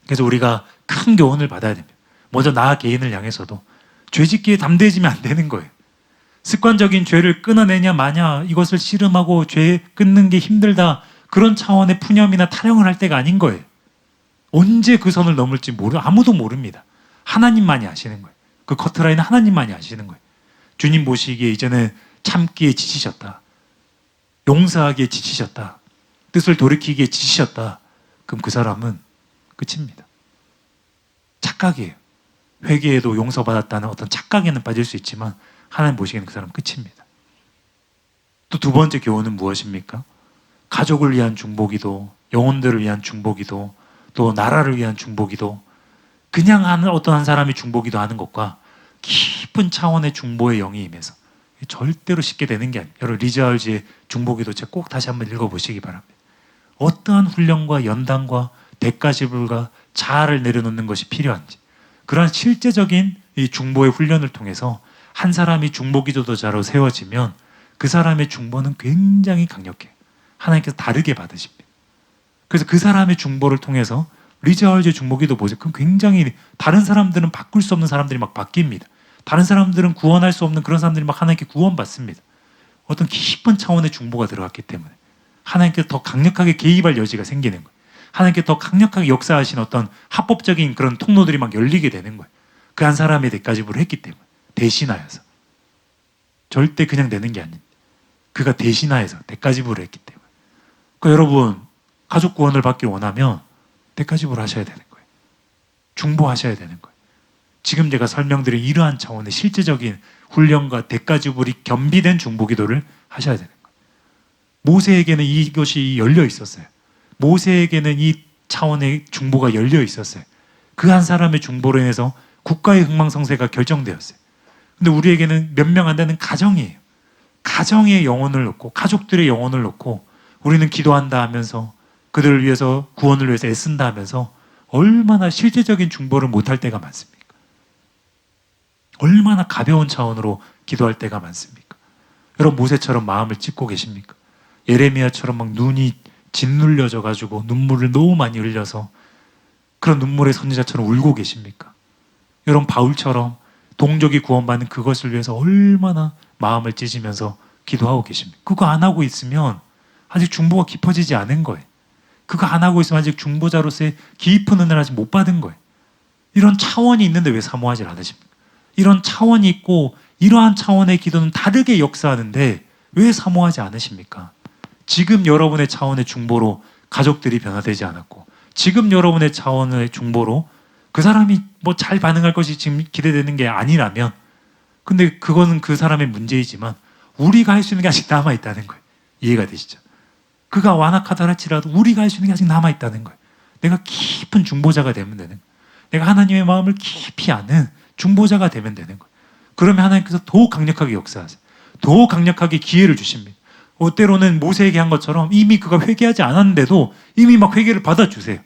그래서 우리가 큰 교훈을 받아야 됩니다. 먼저 나 개인을 향해서도 죄짓기에 담대해지면 안 되는 거예요. 습관적인 죄를 끊어내냐 마냐, 이것을 씨름하고 죄 끊는 게 힘들다, 그런 차원의 푸념이나 타령을 할 때가 아닌 거예요. 언제 그 선을 넘을지 아무도 모릅니다. 하나님만이 아시는 거예요. 그 커트라인은 하나님만이 아시는 거예요. 주님 보시기에 이제는 참기에 지치셨다, 용서하기에 지치셨다, 뜻을 돌이키기에 지치셨다. 그럼 그 사람은 끝입니다. 착각이에요. 회개에도 용서받았다는 어떤 착각에는 빠질 수 있지만 하나님 보시기에는 그 사람은 끝입니다. 또 두 번째 교훈은 무엇입니까? 가족을 위한 중보기도, 영혼들을 위한 중보기도, 또 나라를 위한 중보기도, 그냥 하는 어떤 한 사람이 중보기도 하는 것과 깊은 차원의 중보의 영이 임해서 절대로 쉽게 되는 게 아니에요. 여러분 리자얼지의 중보기도 책 꼭 다시 한번 읽어보시기 바랍니다. 어떠한 훈련과 연단과 대가지불과 자아를 내려놓는 것이 필요한지, 그러한 실제적인 이 중보의 훈련을 통해서 한 사람이 중보기도자로 세워지면 그 사람의 중보는 굉장히 강력해요. 하나님께서 다르게 받으십니다. 그래서 그 사람의 중보를 통해서 리자얼지의 중보기도 보세요. 그럼 굉장히 다른 사람들은 바꿀 수 없는 사람들이 막 바뀝니다. 다른 사람들은 구원할 수 없는 그런 사람들이 막 하나님께 구원받습니다. 어떤 깊은 차원의 중보가 들어갔기 때문에 하나님께서 더 강력하게 개입할 여지가 생기는 거예요. 하나님께 더 강력하게 역사하신 어떤 합법적인 그런 통로들이 막 열리게 되는 거예요. 그 한 사람의 대가지불을 했기 때문에, 대신하여서. 절대 그냥 되는 게 아닙니다. 그가 대신하여서 대가지불을 했기 때문에. 그러니까 여러분 가족 구원을 받기 원하면 대가지불을 하셔야 되는 거예요. 중보하셔야 되는 거예요. 지금 제가 설명드린 이러한 차원의 실제적인 훈련과 대가지불이 겸비된 중보기도를 하셔야 되는 거예요. 모세에게는 이것이 열려 있었어요. 모세에게는 이 차원의 중보가 열려 있었어요. 그 한 사람의 중보로 인해서 국가의 흥망성쇠가 결정되었어요. 근데 우리에게는 몇 명 안 되는 가정이에요. 가정의 영혼을 놓고, 가족들의 영혼을 놓고 우리는 기도한다 하면서, 그들을 위해서, 구원을 위해서 애쓴다 하면서 얼마나 실제적인 중보를 못할 때가 많습니까? 얼마나 가벼운 차원으로 기도할 때가 많습니까? 여러분 모세처럼 마음을 찢고 계십니까? 예레미야처럼 막 눈이 짓눌려져 가지고 눈물을 너무 많이 흘려서 그런 눈물의 선지자처럼 울고 계십니까? 여러분 바울처럼 동족이 구원받는 그것을 위해서 얼마나 마음을 찢으면서 기도하고 계십니까? 그거 안 하고 있으면 아직 중보가 깊어지지 않은 거예요. 그거 안 하고 있으면 아직 중보자로서의 깊은 은혜를 아직 못 받은 거예요. 이런 차원이 있는데 왜 사모하지 않으십니까? 이런 차원이 있고 이러한 차원의 기도는 다르게 역사하는데 왜 사모하지 않으십니까? 지금 여러분의 차원의 중보로 가족들이 변화되지 않았고, 지금 여러분의 차원의 중보로 그 사람이 뭐 잘 반응할 것이 지금 기대되는 게 아니라면, 근데 그거는 그 사람의 문제이지만 우리가 할 수 있는 게 아직 남아있다는 거예요. 이해가 되시죠? 그가 완악하다 할지라도 우리가 할 수 있는 게 아직 남아있다는 거예요. 내가 깊은 중보자가 되면 되는 거예요. 내가 하나님의 마음을 깊이 아는 중보자가 되면 되는 거예요. 그러면 하나님께서 더 강력하게 역사하세요. 더 강력하게 기회를 주십니다. 때로는 모세에게 한 것처럼 이미 그가 회개하지 않았는데도 이미 막 회개를 받아주세요.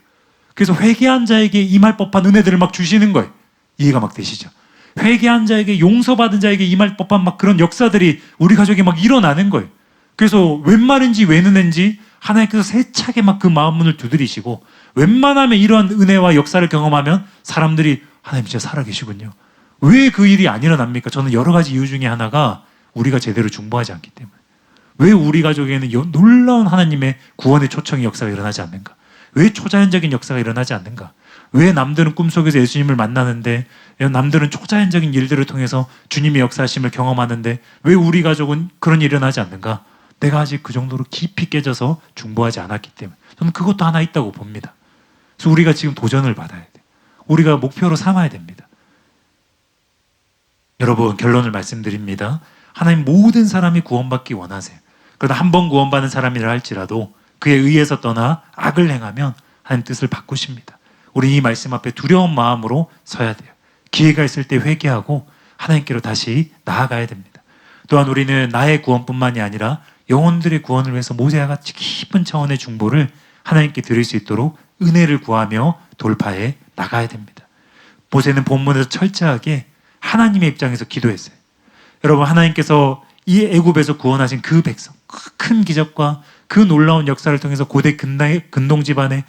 그래서 회개한 자에게 임할 법한 은혜들을 막 주시는 거예요. 이해가 막 되시죠? 회개한 자에게, 용서받은 자에게 임할 법한 막 그런 역사들이 우리 가족에 막 일어나는 거예요. 그래서 웬 말인지 웬 은혜인지 하나님께서 세차게 막 그 마음 문을 두드리시고, 웬만하면 이러한 은혜와 역사를 경험하면 사람들이 하나님 진짜 살아계시군요. 왜 그 일이 안 일어납니까? 저는 여러 가지 이유 중에 하나가 우리가 제대로 중보하지 않기 때문에. 왜 우리 가족에는 놀라운 하나님의 구원의 초청의 역사가 일어나지 않는가? 왜 초자연적인 역사가 일어나지 않는가? 왜 남들은 꿈속에서 예수님을 만나는데, 남들은 초자연적인 일들을 통해서 주님의 역사하심을 경험하는데 왜 우리 가족은 그런 일이 일어나지 않는가? 내가 아직 그 정도로 깊이 깨져서 중보하지 않았기 때문에. 저는 그것도 하나 있다고 봅니다. 그래서 우리가 지금 도전을 받아야 돼요. 우리가 목표로 삼아야 됩니다. 여러분, 결론을 말씀드립니다. 하나님 모든 사람이 구원받기 원하세요. 그러나 한 번 구원받은 사람이라 할지라도 그에 의해서 떠나 악을 행하면 하나님 뜻을 바꾸십니다. 우리 이 말씀 앞에 두려운 마음으로 서야 돼요. 기회가 있을 때 회개하고 하나님께로 다시 나아가야 됩니다. 또한 우리는 나의 구원뿐만이 아니라 영혼들의 구원을 위해서 모세와 같이 깊은 차원의 중보를 하나님께 드릴 수 있도록 은혜를 구하며 돌파해 나가야 됩니다. 모세는 본문에서 철저하게 하나님의 입장에서 기도했어요. 여러분, 하나님께서 이 애굽에서 구원하신 그 백성, 그 큰 기적과 그 놀라운 역사를 통해서 고대 근동 지방에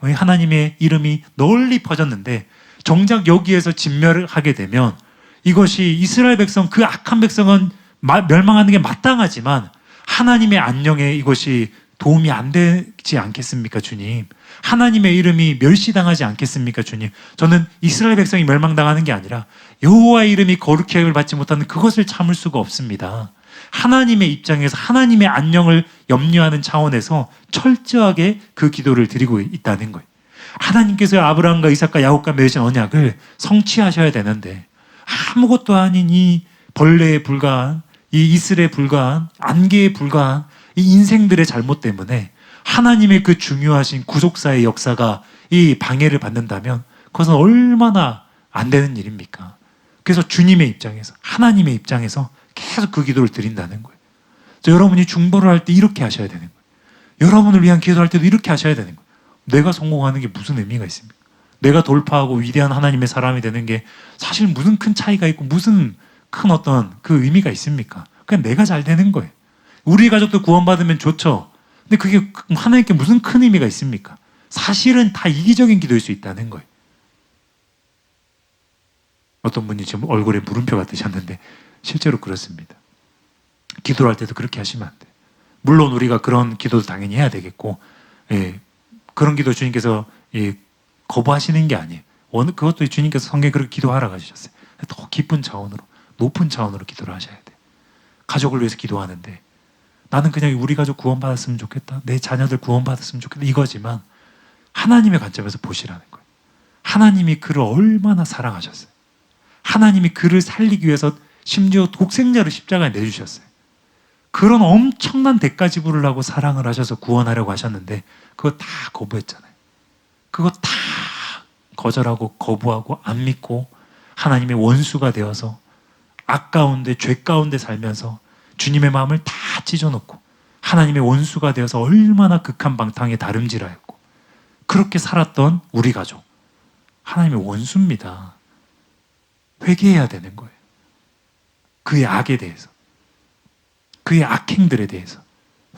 하나님의 이름이 널리 퍼졌는데, 정작 여기에서 진멸을 하게 되면 이것이 이스라엘 백성, 그 악한 백성은 멸망하는 게 마땅하지만 하나님의 안녕에 이것이 도움이 안 되지 않겠습니까, 주님? 하나님의 이름이 멸시당하지 않겠습니까, 주님? 저는 이스라엘 백성이 멸망당하는 게 아니라 여호와의 이름이 거룩히 여김을 받지 못하는 그것을 참을 수가 없습니다. 하나님의 입장에서 하나님의 안녕을 염려하는 차원에서 철저하게 그 기도를 드리고 있다는 거예요. 하나님께서 아브라함과 이삭과 야곱과 맺으신 언약을 성취하셔야 되는데, 아무것도 아닌 이 벌레에 불과한, 이 이슬에 불과한, 안개에 불과한 이 인생들의 잘못 때문에 하나님의 그 중요하신 구속사의 역사가 이 방해를 받는다면 그것은 얼마나 안 되는 일입니까? 그래서 주님의 입장에서, 하나님의 입장에서 계속 그 기도를 드린다는 거예요. 그래서 여러분이 중보를 할 때 이렇게 하셔야 되는 거예요. 여러분을 위한 기도할 때도 이렇게 하셔야 되는 거예요. 내가 성공하는 게 무슨 의미가 있습니까? 내가 돌파하고 위대한 하나님의 사람이 되는 게 사실 무슨 큰 차이가 있고 무슨 큰 어떤 그 의미가 있습니까? 그냥 내가 잘 되는 거예요. 우리 가족도 구원받으면 좋죠. 근데 그게 하나님께 무슨 큰 의미가 있습니까? 사실은 다 이기적인 기도일 수 있다는 거예요. 어떤 분이 지금 얼굴에 물음표가 뜨셨는데 실제로 그렇습니다. 기도를 할 때도 그렇게 하시면 안 돼요. 물론 우리가 그런 기도도 당연히 해야 되겠고, 그런 기도 주님께서 거부하시는 게 아니에요. 그것도 주님께서 성경에 그렇게 기도하라고 하셨어요. 더 깊은 차원으로, 높은 차원으로 기도를 하셔야 돼요. 가족을 위해서 기도하는데 나는 그냥 우리 가족 구원받았으면 좋겠다, 내 자녀들 구원받았으면 좋겠다, 이거지만 하나님의 관점에서 보시라는 거예요. 하나님이 그를 얼마나 사랑하셨어요. 하나님이 그를 살리기 위해서 심지어 독생자를 십자가에 내주셨어요. 그런 엄청난 대가 지불을 하고 사랑을 하셔서 구원하려고 하셨는데 그거 다 거부했잖아요. 그거 다 거절하고 거부하고 안 믿고 하나님의 원수가 되어서 악 가운데, 죄 가운데 살면서 주님의 마음을 다 찢어놓고 하나님의 원수가 되어서 얼마나 극한 방탕에 다름질하였고 그렇게 살았던 우리 가족, 하나님의 원수입니다. 회개해야 되는 거예요. 그의 악에 대해서, 그의 악행들에 대해서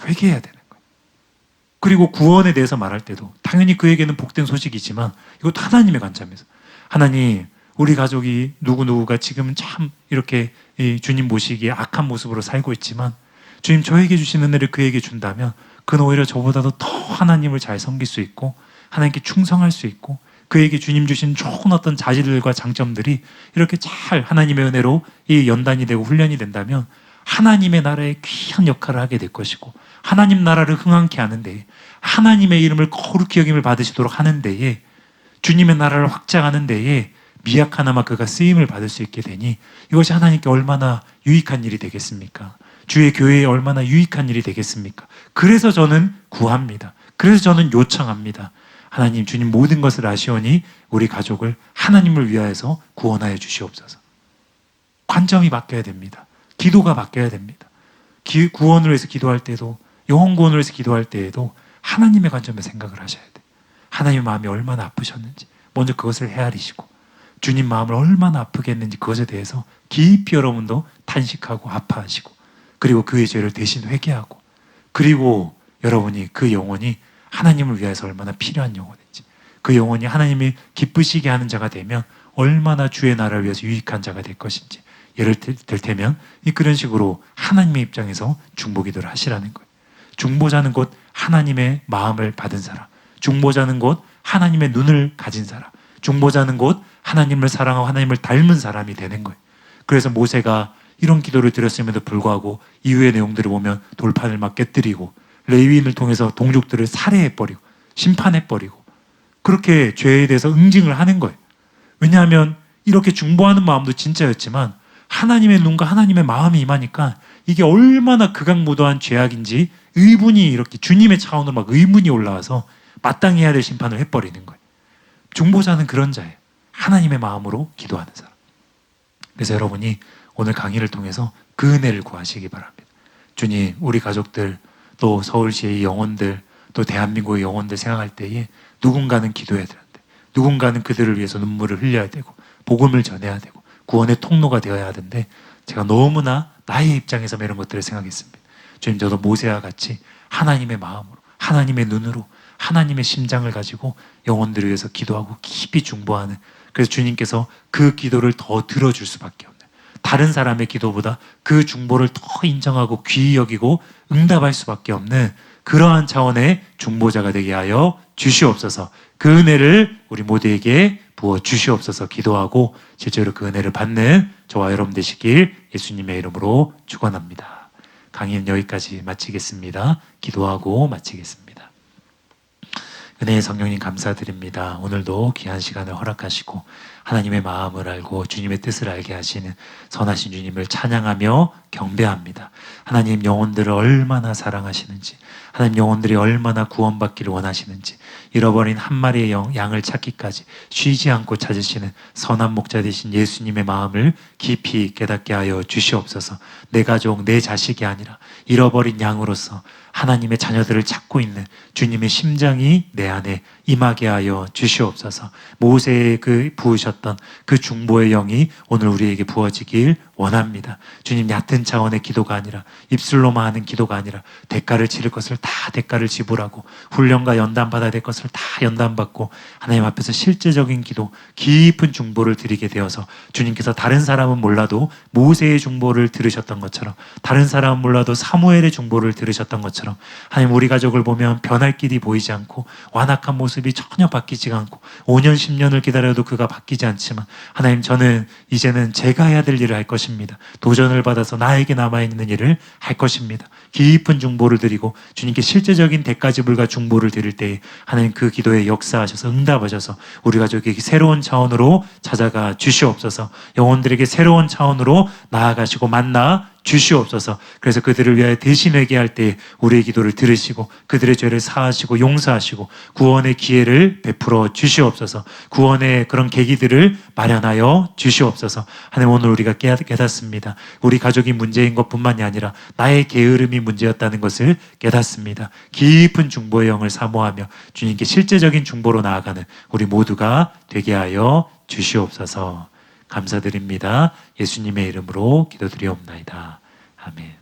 회개해야 되는 거예요. 그리고 구원에 대해서 말할 때도 당연히 그에게는 복된 소식이지만 이것도 하나님의 관점에서, 하나님, 우리 가족이 누구누구가 지금은 참 이렇게 주님 모시기에 악한 모습으로 살고 있지만 주님 저에게 주신 은혜를 그에게 준다면 그는 오히려 저보다도 더 하나님을 잘 섬길 수 있고 하나님께 충성할 수 있고 그에게 주님 주신 좋은 어떤 자질들과 장점들이 이렇게 잘 하나님의 은혜로 이 연단이 되고 훈련이 된다면 하나님의 나라의 귀한 역할을 하게 될 것이고 하나님 나라를 흥왕케 하는 데에 하나님의 이름을 거룩히 여김을 받으시도록 하는 데에 주님의 나라를 확장하는 데에 미약하나마 그가 쓰임을 받을 수 있게 되니 이것이 하나님께 얼마나 유익한 일이 되겠습니까? 주의 교회에 얼마나 유익한 일이 되겠습니까? 그래서 저는 구합니다. 그래서 저는 요청합니다. 하나님 주님 모든 것을 아시오니 우리 가족을 하나님을 위하여서 구원하여 주시옵소서. 관점이 바뀌어야 됩니다. 기도가 바뀌어야 됩니다. 구원을 위해서 기도할 때도 영혼 구원을 위해서 기도할 때에도 하나님의 관점에서 생각을 하셔야 돼요. 하나님의 마음이 얼마나 아프셨는지 먼저 그것을 헤아리시고 주님 마음을 얼마나 아프게 했는지 그것에 대해서 깊이 여러분도 탄식하고 아파하시고 그리고 그의 죄를 대신 회개하고 그리고 여러분이 그 영혼이 하나님을 위해서 얼마나 필요한 영혼인지 그 영혼이 하나님이 기쁘시게 하는 자가 되면 얼마나 주의 나라를 위해서 유익한 자가 될 것인지 예를 들 테면 그런 식으로 하나님의 입장에서 중보기도를 하시라는 거예요. 중보자는 곧 하나님의 마음을 받은 사람, 중보자는 곧 하나님의 눈을 가진 사람, 중보자는 곧 하나님을 사랑하고 하나님을 닮은 사람이 되는 거예요. 그래서 모세가 이런 기도를 드렸음에도 불구하고 이후의 내용들을 보면 돌판을 막 깨뜨리고 레위인을 통해서 동족들을 살해해버리고 심판해버리고 그렇게 죄에 대해서 응징을 하는 거예요. 왜냐하면 이렇게 중보하는 마음도 진짜였지만 하나님의 눈과 하나님의 마음이 임하니까 이게 얼마나 극악무도한 죄악인지 의문이 이렇게 주님의 차원으로 막 의문이 올라와서 마땅히 해야 될 심판을 해버리는 거예요. 중보자는 그런 자예요. 하나님의 마음으로 기도하는 사람. 그래서 여러분이 오늘 강의를 통해서 그 은혜를 구하시기 바랍니다. 주님, 우리 가족들, 또 서울시의 영혼들, 또 대한민국의 영혼들 생각할 때에 누군가는 기도해야 되는데 누군가는 그들을 위해서 눈물을 흘려야 되고 복음을 전해야 되고 구원의 통로가 되어야 하는데 제가 너무나 나의 입장에서 이런 것들을 생각했습니다. 주님, 저도 모세와 같이 하나님의 마음으로 하나님의 눈으로 하나님의 심장을 가지고 영혼들을 위해서 기도하고 깊이 중보하는, 그래서 주님께서 그 기도를 더 들어줄 수밖에 없는, 다른 사람의 기도보다 그 중보를 더 인정하고 귀히 여기고 응답할 수밖에 없는 그러한 차원의 중보자가 되게 하여 주시옵소서. 그 은혜를 우리 모두에게 부어 주시옵소서. 기도하고 실제로 그 은혜를 받는 저와 여러분 되시길 예수님의 이름으로 축원합니다. 강의는 여기까지 마치겠습니다. 기도하고 마치겠습니다. 은혜의 성령님 감사드립니다. 오늘도 귀한 시간을 허락하시고 하나님의 마음을 알고 주님의 뜻을 알게 하시는 선하신 주님을 찬양하며 경배합니다. 하나님, 영혼들을 얼마나 사랑하시는지, 하나님 영혼들이 얼마나 구원받기를 원하시는지, 잃어버린 한 마리의 양을 찾기까지 쉬지 않고 찾으시는 선한 목자 되신 예수님의 마음을 깊이 깨닫게 하여 주시옵소서. 내 가족, 내 자식이 아니라 잃어버린 양으로서 하나님의 자녀들을 찾고 있는 주님의 심장이 내 안에 임하게 하여 주시옵소서. 모세의 그 부으셨던 그 중보의 영이 오늘 우리에게 부어지길 원합니다. 주님, 얕은 차원의 기도가 아니라, 입술로만 하는 기도가 아니라 대가를 치를 것을 다 대가를 지불하고 훈련과 연단받아야 될 것을 다 연단받고 하나님 앞에서 실제적인 기도, 깊은 중보를 드리게 되어서 주님께서 다른 사람은 몰라도 모세의 중보를 들으셨던 것처럼, 다른 사람은 몰라도 사무엘의 중보를 들으셨던 것처럼 하나님, 우리 가족을 보면 변할 길이 보이지 않고 완악한 모습이 전혀 바뀌지 않고 5년 10년을 기다려도 그가 바뀌지 않지만 하나님, 저는 이제는 제가 해야 될 일을 할 것입니다. 도전을 받아서 나에게 남아있는 일을 할 것입니다. 깊은 중보를 드리고 주님께 실제적인 대가지불과 중보를 드릴 때에 하나님, 그 기도에 역사하셔서 응답하셔서 우리 가족에게 새로운 차원으로 찾아가 주시옵소서. 영혼들에게 새로운 차원으로 나아가시고 만나 주시옵소서. 그래서 그들을 위하여 대신 회개할 때 우리의 기도를 들으시고 그들의 죄를 사하시고 용서하시고 구원의 기회를 베풀어 주시옵소서. 구원의 그런 계기들을 마련하여 주시옵소서. 하나님, 오늘 우리가 깨닫습니다. 우리 가족이 문제인 것뿐만이 아니라 나의 게으름이 문제였다는 것을 깨닫습니다. 깊은 중보의 영을 사모하며 주님께 실제적인 중보로 나아가는 우리 모두가 되게 하여 주시옵소서. 감사드립니다. 예수님의 이름으로 기도드리옵나이다. 아멘.